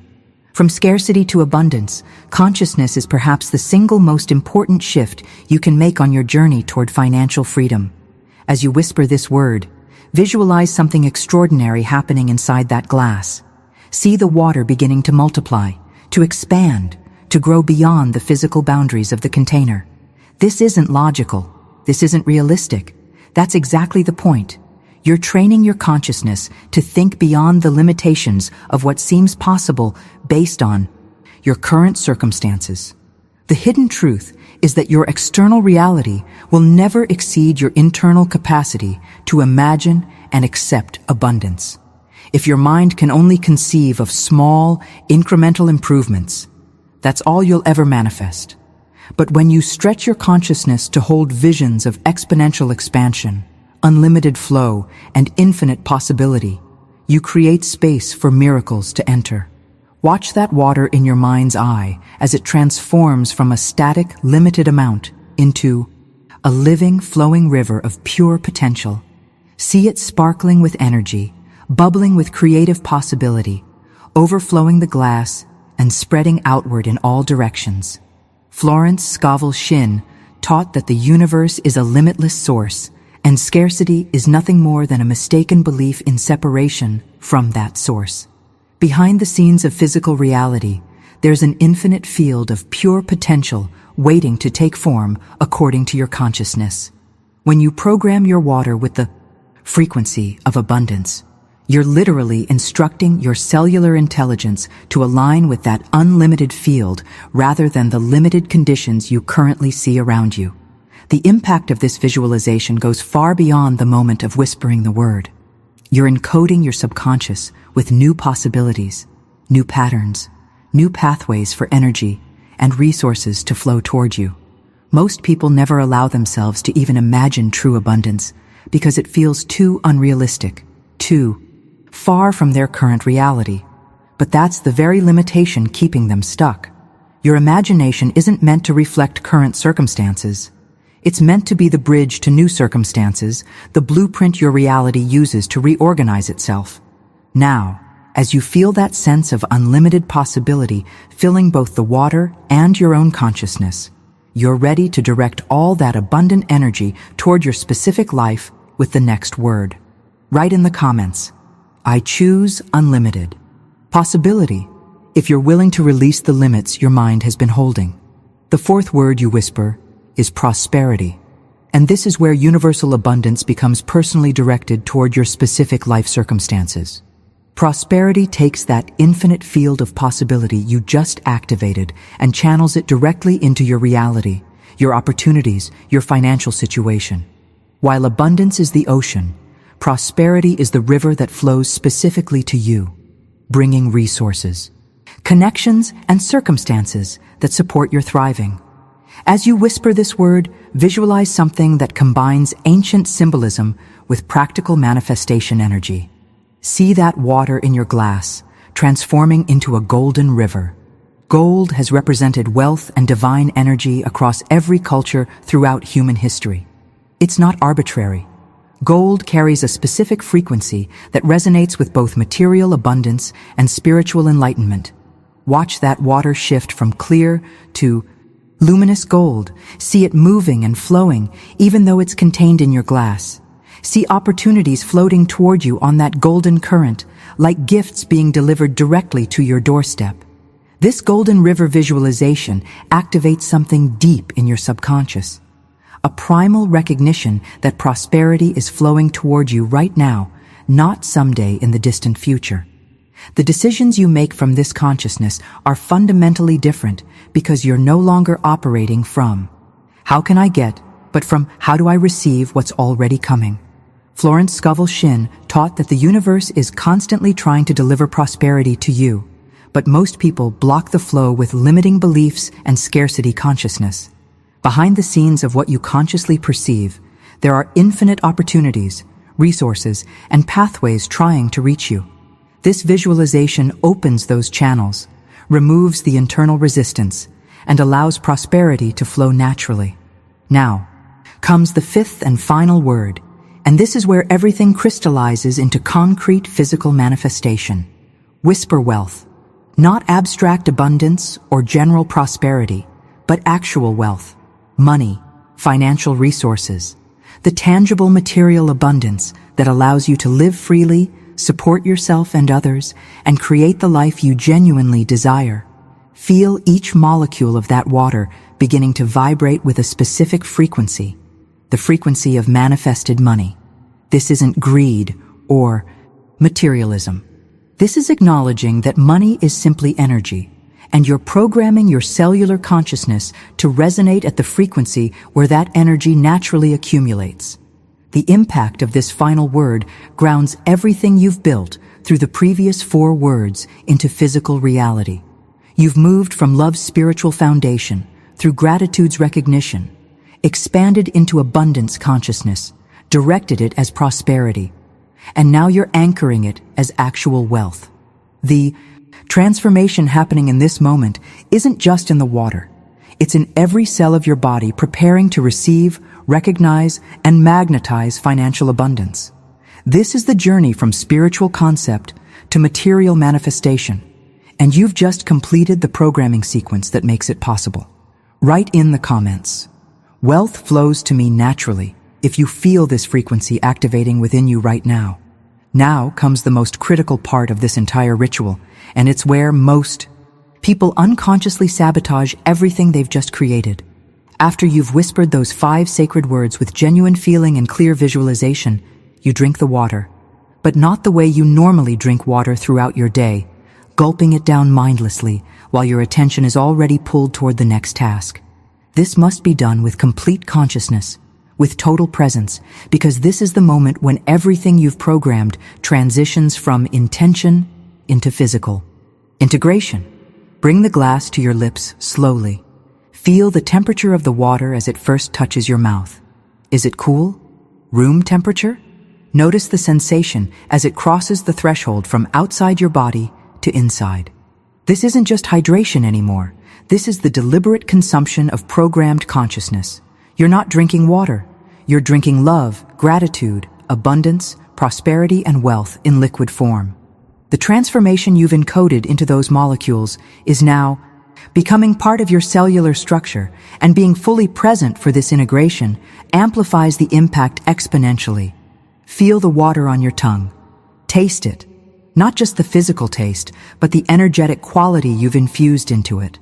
From scarcity to abundance, consciousness is perhaps the single most important shift you can make on your journey toward financial freedom. As you whisper this word, visualize something extraordinary happening inside that glass. See the water beginning to multiply, to expand, to grow beyond the physical boundaries of the container. This isn't logical. This isn't realistic. That's exactly the point. You're training your consciousness to think beyond the limitations of what seems possible based on your current circumstances. The hidden truth is that your external reality will never exceed your internal capacity to imagine and accept abundance. If your mind can only conceive of small, incremental improvements, that's all you'll ever manifest. But when you stretch your consciousness to hold visions of exponential expansion, unlimited flow, and infinite possibility, you create space for miracles to enter. Watch that water in your mind's eye as it transforms from a static, limited amount into a living, flowing river of pure potential. See it sparkling with energy, bubbling with creative possibility, overflowing the glass and spreading outward in all directions. Florence Scovel Shinn taught that the universe is a limitless source, and scarcity is nothing more than a mistaken belief in separation from that source. Behind the scenes of physical reality, there's an infinite field of pure potential waiting to take form according to your consciousness. When you program your water with the frequency of abundance, you're literally instructing your cellular intelligence to align with that unlimited field rather than the limited conditions you currently see around you. The impact of this visualization goes far beyond the moment of whispering the word. You're encoding your subconscious with new possibilities, new patterns, new pathways for energy and resources to flow toward you. Most people never allow themselves to even imagine true abundance because it feels too unrealistic, too far from their current reality. But that's the very limitation keeping them stuck. Your imagination isn't meant to reflect current circumstances. It's meant to be the bridge to new circumstances, the blueprint your reality uses to reorganize itself. Now, as you feel that sense of unlimited possibility filling both the water and your own consciousness, you're ready to direct all that abundant energy toward your specific life with the next word. Write in the comments, I choose unlimited possibility, if you're willing to release the limits your mind has been holding. The fourth word you whisper is prosperity. And this is where universal abundance becomes personally directed toward your specific life circumstances. Prosperity takes that infinite field of possibility you just activated and channels it directly into your reality, your opportunities, your financial situation. While abundance is the ocean, prosperity is the river that flows specifically to you, bringing resources, connections, and circumstances that support your thriving. As you whisper this word, visualize something that combines ancient symbolism with practical manifestation energy. See that water in your glass, transforming into a golden river. Gold has represented wealth and divine energy across every culture throughout human history. It's not arbitrary. Gold carries a specific frequency that resonates with both material abundance and spiritual enlightenment. Watch that water shift from clear to luminous gold. See it moving and flowing, even though it's contained in your glass. See opportunities floating toward you on that golden current, like gifts being delivered directly to your doorstep. This golden river visualization activates something deep in your subconscious, a primal recognition that prosperity is flowing toward you right now, not someday in the distant future. The decisions you make from this consciousness are fundamentally different because you're no longer operating from how can I get, but from how do I receive what's already coming. Florence Scovel Shinn taught that the universe is constantly trying to deliver prosperity to you, but most people block the flow with limiting beliefs and scarcity consciousness. Behind the scenes of what you consciously perceive, there are infinite opportunities, resources, and pathways trying to reach you. This visualization opens those channels, removes the internal resistance, and allows prosperity to flow naturally. Now comes the fifth and final word, and this is where everything crystallizes into concrete physical manifestation. Whisper wealth. Not abstract abundance or general prosperity, but actual wealth, money, financial resources, the tangible material abundance that allows you to live freely, support yourself and others, and create the life you genuinely desire. Feel each molecule of that water beginning to vibrate with a specific frequency, the frequency of manifested money. This isn't greed or materialism. This is acknowledging that money is simply energy, and you're programming your cellular consciousness to resonate at the frequency where that energy naturally accumulates. The impact of this final word grounds everything you've built through the previous 4 words into physical reality. You've moved from love's spiritual foundation through gratitude's recognition, expanded into abundance consciousness, directed it as prosperity, and now you're anchoring it as actual wealth. The transformation happening in this moment isn't just in the water. It's in every cell of your body preparing to receive, recognize, and magnetize financial abundance. This is the journey from spiritual concept to material manifestation, and you've just completed the programming sequence that makes it possible. Write in the comments, Wealth flows to me naturally if you feel this frequency activating within you right now. Now comes the most critical part of this entire ritual, and it's where most people unconsciously sabotage everything they've just created. After you've whispered those 5 sacred words with genuine feeling and clear visualization, you drink the water. But not the way you normally drink water throughout your day, gulping it down mindlessly while your attention is already pulled toward the next task. This must be done with complete consciousness, with total presence, because this is the moment when everything you've programmed transitions from intention into physical. Integration. Bring the glass to your lips slowly. Feel the temperature of the water as it first touches your mouth. Is it cool? Room temperature? Notice the sensation as it crosses the threshold from outside your body to inside. This isn't just hydration anymore. This is the deliberate consumption of programmed consciousness. You're not drinking water. You're drinking love, gratitude, abundance, prosperity, and wealth in liquid form. The transformation you've encoded into those molecules is now becoming part of your cellular structure, and being fully present for this integration amplifies the impact exponentially. Feel the water on your tongue. Taste it. Not just the physical taste, but the energetic quality you've infused into it.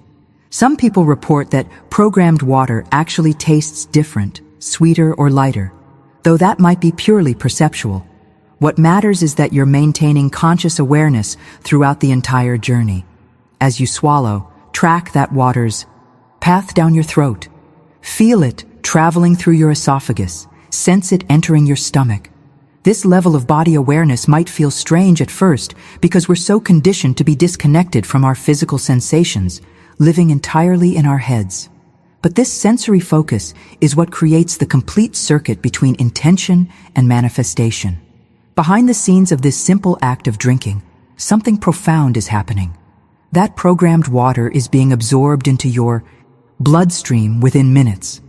Some people report that programmed water actually tastes different, sweeter or lighter, though that might be purely perceptual. What matters is that you're maintaining conscious awareness throughout the entire journey. As you swallow, track that water's path down your throat. Feel it traveling through your esophagus. Sense it entering your stomach. This level of body awareness might feel strange at first because we're so conditioned to be disconnected from our physical sensations, living entirely in our heads. But this sensory focus is what creates the complete circuit between intention and manifestation. Behind the scenes of this simple act of drinking, something profound is happening. That programmed water is being absorbed into your bloodstream within minutes.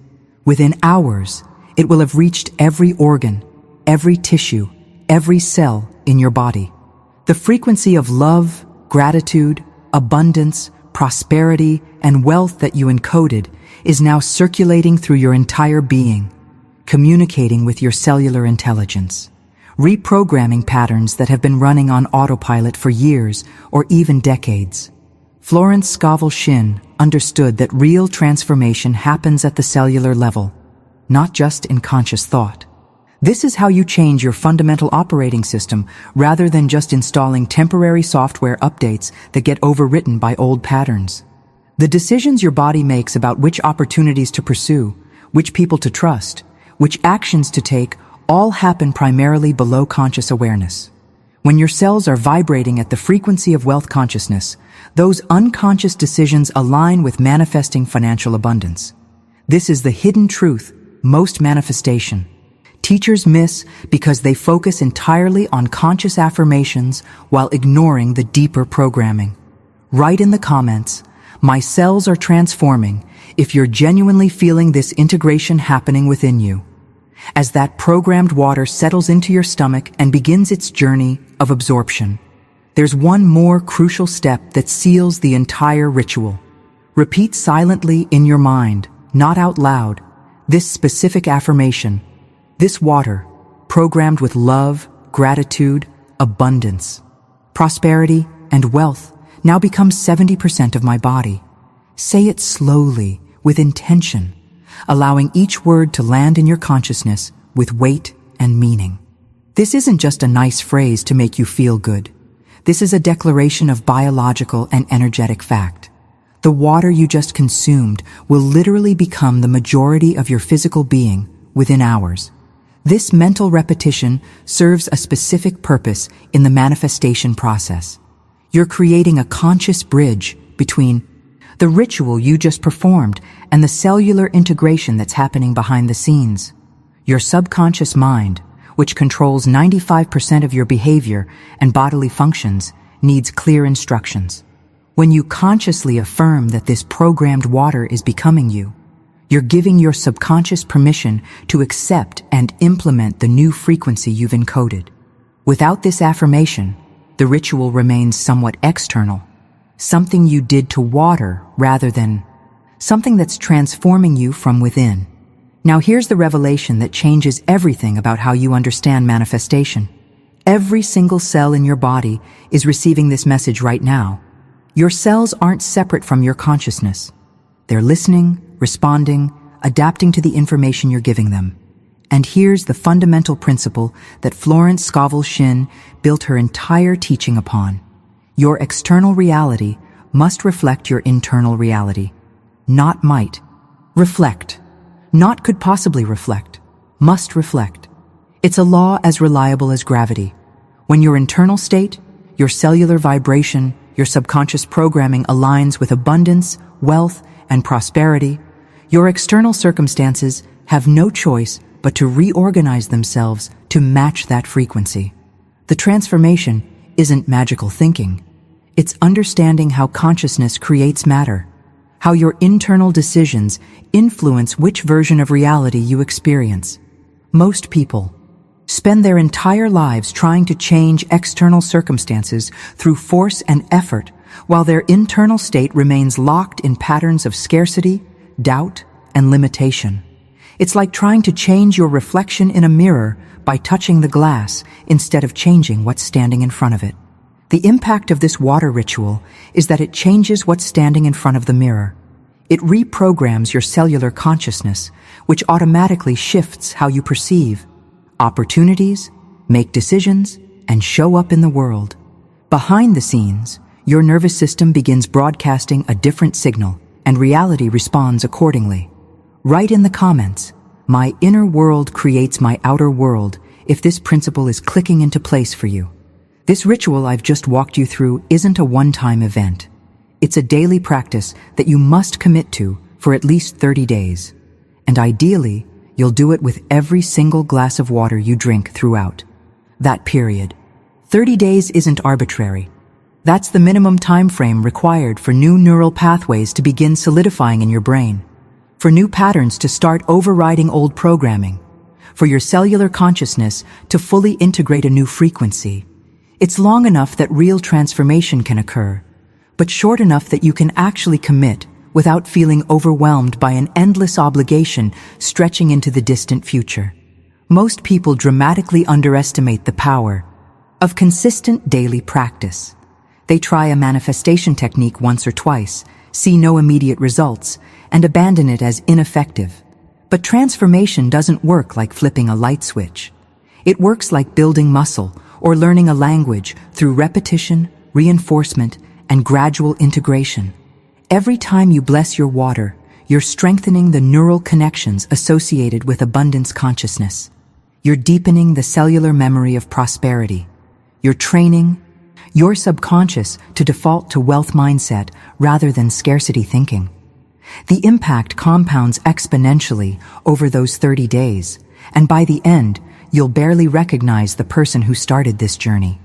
Within hours, it will have reached every organ, every tissue, every cell in your body. The frequency of love, gratitude, abundance, prosperity, and wealth that you encoded is now circulating through your entire being, communicating with your cellular intelligence, reprogramming patterns that have been running on autopilot for years or even decades. Florence Scovel Shinn understood that real transformation happens at the cellular level, not just in conscious thought. This is how you change your fundamental operating system rather than just installing temporary software updates that get overwritten by old patterns. The decisions your body makes about which opportunities to pursue, which people to trust, which actions to take, all happen primarily below conscious awareness. When your cells are vibrating at the frequency of wealth consciousness, those unconscious decisions align with manifesting financial abundance. This is the hidden truth most manifestation teachers miss because they focus entirely on conscious affirmations while ignoring the deeper programming. Write in the comments, "My cells are transforming," if you're genuinely feeling this integration happening within you. As that programmed water settles into your stomach and begins its journey of absorption, there's one more crucial step that seals the entire ritual. Repeat silently in your mind, not out loud, this specific affirmation. This water, programmed with love, gratitude, abundance, prosperity, and wealth, now becomes 70% of my body. Say it slowly, with intention, allowing each word to land in your consciousness with weight and meaning. This isn't just a nice phrase to make you feel good. This is a declaration of biological and energetic fact. The water you just consumed will literally become the majority of your physical being within hours. This mental repetition serves a specific purpose in the manifestation process. You're creating a conscious bridge between the ritual you just performed and the cellular integration that's happening behind the scenes. Your subconscious mind, which controls 95% of your behavior and bodily functions, needs clear instructions. When you consciously affirm that this programmed water is becoming you, you're giving your subconscious permission to accept and implement the new frequency you've encoded. Without this affirmation, the ritual remains somewhat external, something you did to water rather than something that's transforming you from within. Now here's the revelation that changes everything about how you understand manifestation. Every single cell in your body is receiving this message right now. Your cells aren't separate from your consciousness. They're listening, responding, adapting to the information you're giving them. And here's the fundamental principle that Florence Scovel Shinn built her entire teaching upon. Your external reality must reflect your internal reality. Not might. Reflect. Not could possibly reflect. Must reflect. It's a law as reliable as gravity. When your internal state, your cellular vibration, your subconscious programming aligns with abundance, wealth, and prosperity, your external circumstances have no choice but to reorganize themselves to match that frequency. The transformation isn't magical thinking. It's understanding how consciousness creates matter, how your internal decisions influence which version of reality you experience. Most people spend their entire lives trying to change external circumstances through force and effort, while their internal state remains locked in patterns of scarcity, doubt, and limitation. It's like trying to change your reflection in a mirror by touching the glass instead of changing what's standing in front of it. The impact of this water ritual is that it changes what's standing in front of the mirror. It reprograms your cellular consciousness, which automatically shifts how you perceive opportunities, make decisions, and show up in the world. Behind the scenes, your nervous system begins broadcasting a different signal, and reality responds accordingly. Write in the comments, "My inner world creates my outer world," if this principle is clicking into place for you. This ritual I've just walked you through isn't a one-time event. It's a daily practice that you must commit to for at least 30 days. And ideally, you'll do it with every single glass of water you drink throughout that period. 30 days isn't arbitrary. That's the minimum time frame required for new neural pathways to begin solidifying in your brain, for new patterns to start overriding old programming, for your cellular consciousness to fully integrate a new frequency. It's long enough that real transformation can occur, but short enough that you can actually commit without feeling overwhelmed by an endless obligation stretching into the distant future. Most people dramatically underestimate the power of consistent daily practice. They try a manifestation technique once or twice, see no immediate results, and abandon it as ineffective. But transformation doesn't work like flipping a light switch. It works like building muscle or learning a language through repetition, reinforcement, and gradual integration. Every time you bless your water, you're strengthening the neural connections associated with abundance consciousness. You're deepening the cellular memory of prosperity. You're training your subconscious to default to wealth mindset rather than scarcity thinking. The impact compounds exponentially over those 30 days, and by the end, you'll barely recognize the person who started this journey.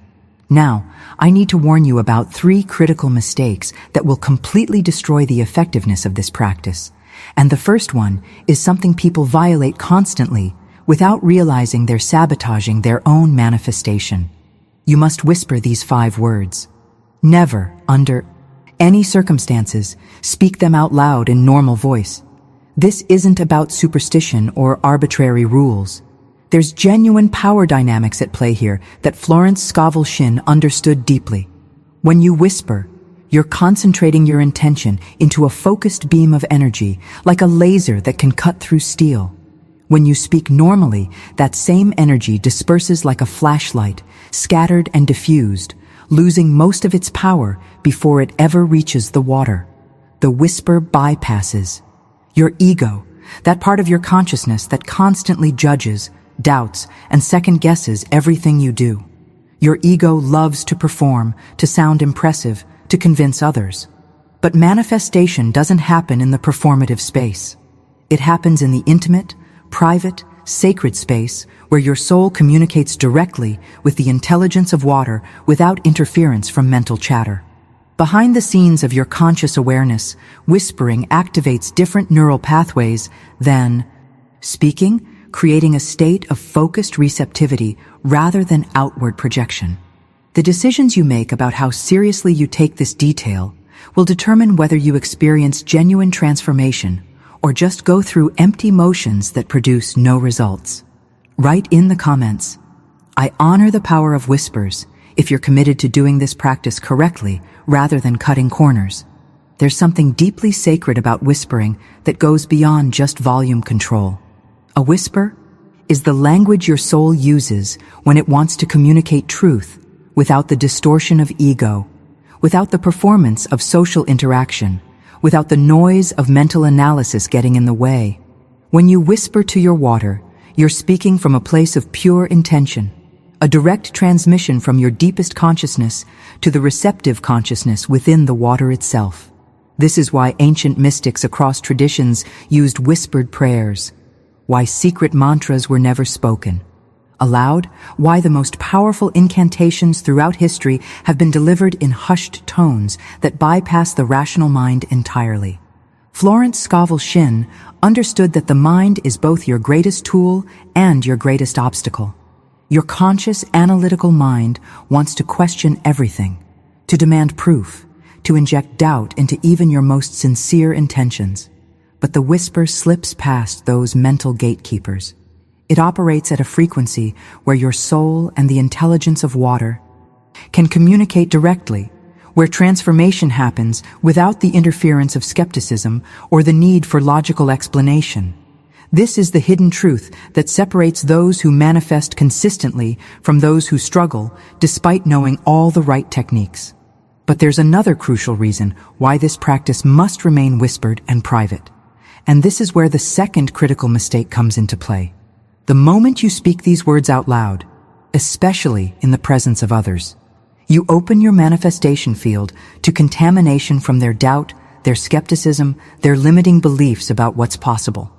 Now, I need to warn you about 3 critical mistakes that will completely destroy the effectiveness of this practice. And the first one is something people violate constantly without realizing they're sabotaging their own manifestation. You must whisper these 5 words. Never, under any circumstances, speak them out loud in normal voice. This isn't about superstition or arbitrary rules. There's genuine power dynamics at play here that Florence Scovel Shinn understood deeply. When you whisper, you're concentrating your intention into a focused beam of energy, like a laser that can cut through steel. When you speak normally, that same energy disperses like a flashlight, scattered and diffused, losing most of its power before it ever reaches the water. The whisper bypasses your ego, that part of your consciousness that constantly judges, doubts, and second-guesses everything you do. Your ego loves to perform, to sound impressive, to convince others. But manifestation doesn't happen in the performative space. It happens in the intimate, private, sacred space where your soul communicates directly with the intelligence of water without interference from mental chatter. Behind the scenes of your conscious awareness, whispering activates different neural pathways than speaking, creating a state of focused receptivity rather than outward projection. The decisions you make about how seriously you take this detail will determine whether you experience genuine transformation or just go through empty motions that produce no results? Write in the comments. I honor the power of whispers if you're committed to doing this practice correctly rather than cutting corners. There's something deeply sacred about whispering that goes beyond just volume control. A whisper is the language your soul uses when it wants to communicate truth without the distortion of ego, without the performance of social interaction, without the noise of mental analysis getting in the way. When you whisper to your water, you're speaking from a place of pure intention, a direct transmission from your deepest consciousness to the receptive consciousness within the water itself. This is why ancient mystics across traditions used whispered prayers, why secret mantras were never spoken aloud, why the most powerful incantations throughout history have been delivered in hushed tones that bypass the rational mind entirely. Florence Scovel Shinn understood that the mind is both your greatest tool and your greatest obstacle. Your conscious, analytical mind wants to question everything, to demand proof, to inject doubt into even your most sincere intentions. But the whisper slips past those mental gatekeepers. It operates at a frequency where your soul and the intelligence of water can communicate directly, where transformation happens without the interference of skepticism or the need for logical explanation. This is the hidden truth that separates those who manifest consistently from those who struggle despite knowing all the right techniques. But there's another crucial reason why this practice must remain whispered and private. And this is where the second critical mistake comes into play. The moment you speak these words out loud, especially in the presence of others, you open your manifestation field to contamination from their doubt, their skepticism, their limiting beliefs about what's possible.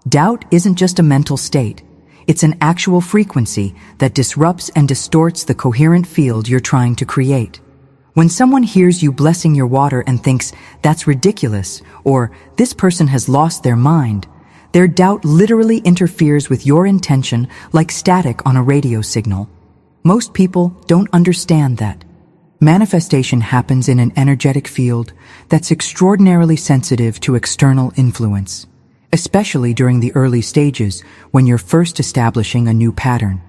Doubt isn't just a mental state. It's an actual frequency that disrupts and distorts the coherent field you're trying to create. When someone hears you blessing your water and thinks, "That's ridiculous," or "This person has lost their mind," their doubt literally interferes with your intention like static on a radio signal. Most people don't understand that. Manifestation happens in an energetic field that's extraordinarily sensitive to external influence, especially during the early stages when you're first establishing a new pattern.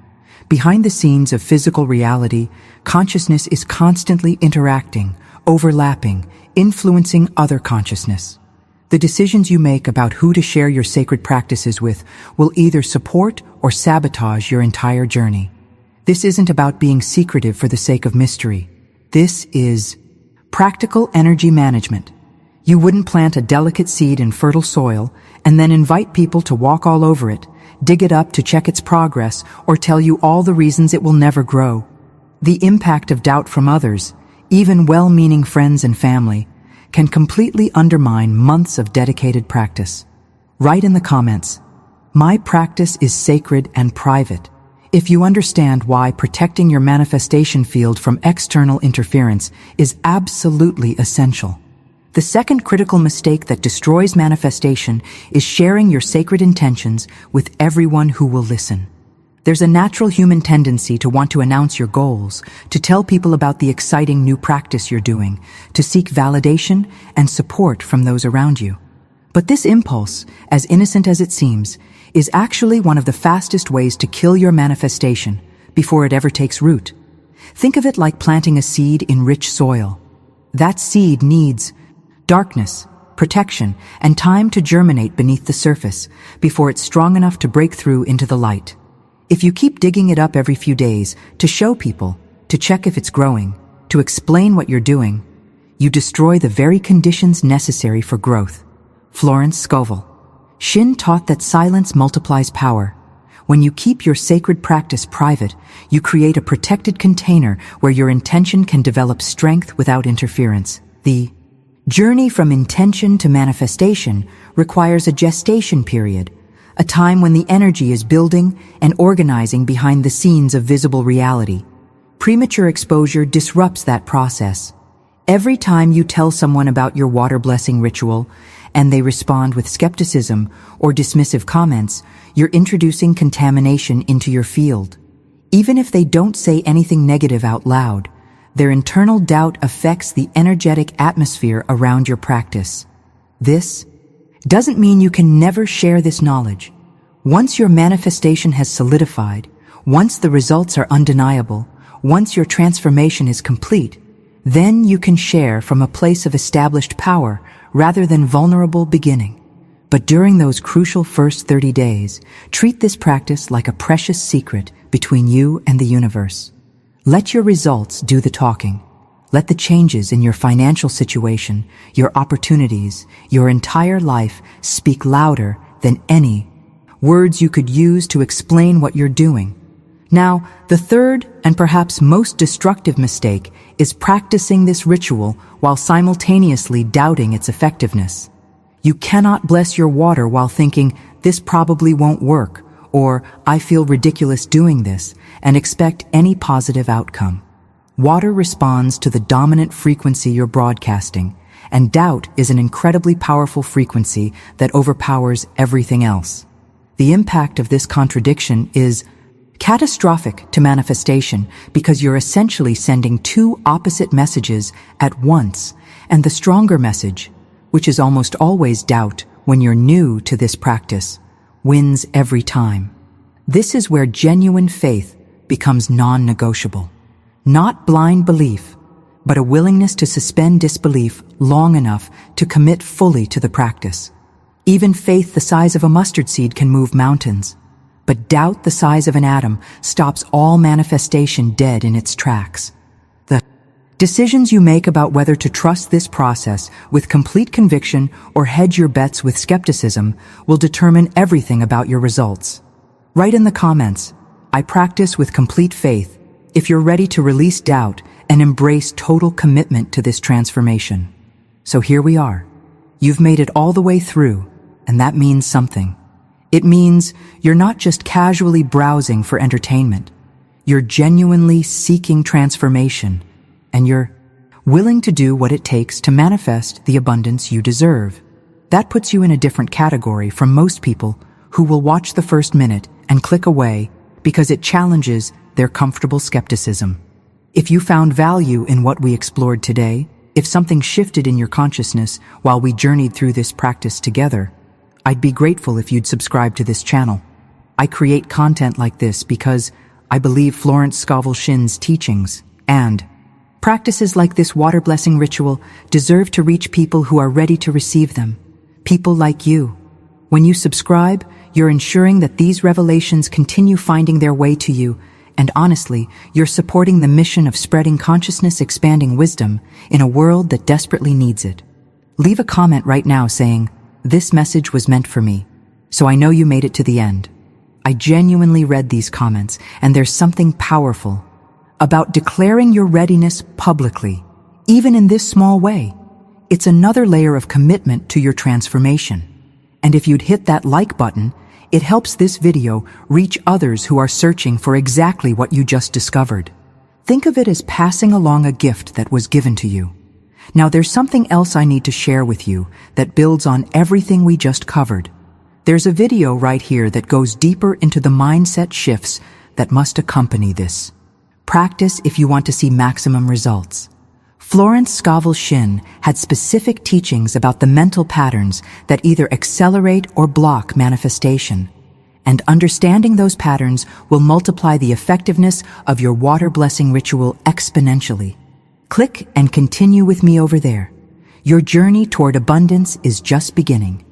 Behind the scenes of physical reality, consciousness is constantly interacting, overlapping, influencing other consciousness. The decisions you make about who to share your sacred practices with will either support or sabotage your entire journey. This isn't about being secretive for the sake of mystery. This is practical energy management. You wouldn't plant a delicate seed in fertile soil and then invite people to walk all over it, dig it up to check its progress, or tell you all the reasons it will never grow. The impact of doubt from others, even well-meaning friends and family, can completely undermine months of dedicated practice. Write in the comments, "My practice is sacred and private," if you understand why protecting your manifestation field from external interference is absolutely essential. The second critical mistake that destroys manifestation is sharing your sacred intentions with everyone who will listen. There's a natural human tendency to want to announce your goals, to tell people about the exciting new practice you're doing, to seek validation and support from those around you. But this impulse, as innocent as it seems, is actually one of the fastest ways to kill your manifestation before it ever takes root. Think of it like planting a seed in rich soil. That seed needs darkness, protection, and time to germinate beneath the surface before it's strong enough to break through into the light. If you keep digging it up every few days to show people, to check if it's growing, to explain what you're doing, you destroy the very conditions necessary for growth. Florence Scovel Shinn taught that silence multiplies power. When you keep your sacred practice private, you create a protected container where your intention can develop strength without interference. The journey from intention to manifestation requires a gestation period, a time when the energy is building and organizing behind the scenes of visible reality. Premature exposure disrupts that process. Every time you tell someone about your water blessing ritual and they respond with skepticism or dismissive comments, you're introducing contamination into your field. Even if they don't say anything negative out loud, their internal doubt affects the energetic atmosphere around your practice. This doesn't mean you can never share this knowledge. Once your manifestation has solidified, once the results are undeniable, once your transformation is complete, then you can share from a place of established power rather than vulnerable beginning. But during those crucial first 30 days, treat this practice like a precious secret between you and the universe. Let your results do the talking. Let the changes in your financial situation, your opportunities, your entire life speak louder than any words you could use to explain what you're doing. Now, the third and perhaps most destructive mistake is practicing this ritual while simultaneously doubting its effectiveness. You cannot bless your water while thinking, "This probably won't work," or "I feel ridiculous doing this," and expect any positive outcome. Water responds to the dominant frequency you're broadcasting, and doubt is an incredibly powerful frequency that overpowers everything else. The impact of this contradiction is catastrophic to manifestation because you're essentially sending two opposite messages at once, and the stronger message, which is almost always doubt when you're new to this practice, wins every time. This is where genuine faith becomes non-negotiable. Not blind belief, but a willingness to suspend disbelief long enough to commit fully to the practice. Even faith the size of a mustard seed can move mountains, but doubt the size of an atom stops all manifestation dead in its tracks. The decisions you make about whether to trust this process with complete conviction or hedge your bets with skepticism will determine everything about your results. Write in the comments, "I practice with complete faith," if you're ready to release doubt and embrace total commitment to this transformation. So here we are. You've made it all the way through, and that means something. It means you're not just casually browsing for entertainment. You're genuinely seeking transformation, and you're willing to do what it takes to manifest the abundance you deserve. That puts you in a different category from most people who will watch the first minute and click away because it challenges their comfortable skepticism. If you found value in what we explored today, if something shifted in your consciousness while we journeyed through this practice together, I'd be grateful if you'd subscribe to this channel. I create content like this because I believe Florence Scovel Shinn's teachings and practices like this water blessing ritual deserve to reach people who are ready to receive them. People like you. When you subscribe, you're ensuring that these revelations continue finding their way to you, and honestly, you're supporting the mission of spreading consciousness-expanding wisdom in a world that desperately needs it. Leave a comment right now saying, "This message was meant for me," so I know you made it to the end. I genuinely read these comments, and there's something powerful about declaring your readiness publicly, even in this small way. It's another layer of commitment to your transformation. And if you'd hit that like button, it helps this video reach others who are searching for exactly what you just discovered. Think of it as passing along a gift that was given to you. Now there's something else I need to share with you that builds on everything we just covered. There's a video right here that goes deeper into the mindset shifts that must accompany this practice if you want to see maximum results. Florence Scovel Shinn had specific teachings about the mental patterns that either accelerate or block manifestation, and understanding those patterns will multiply the effectiveness of your water blessing ritual exponentially. Click and continue with me over there. Your journey toward abundance is just beginning,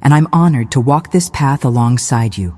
and I'm honored to walk this path alongside you.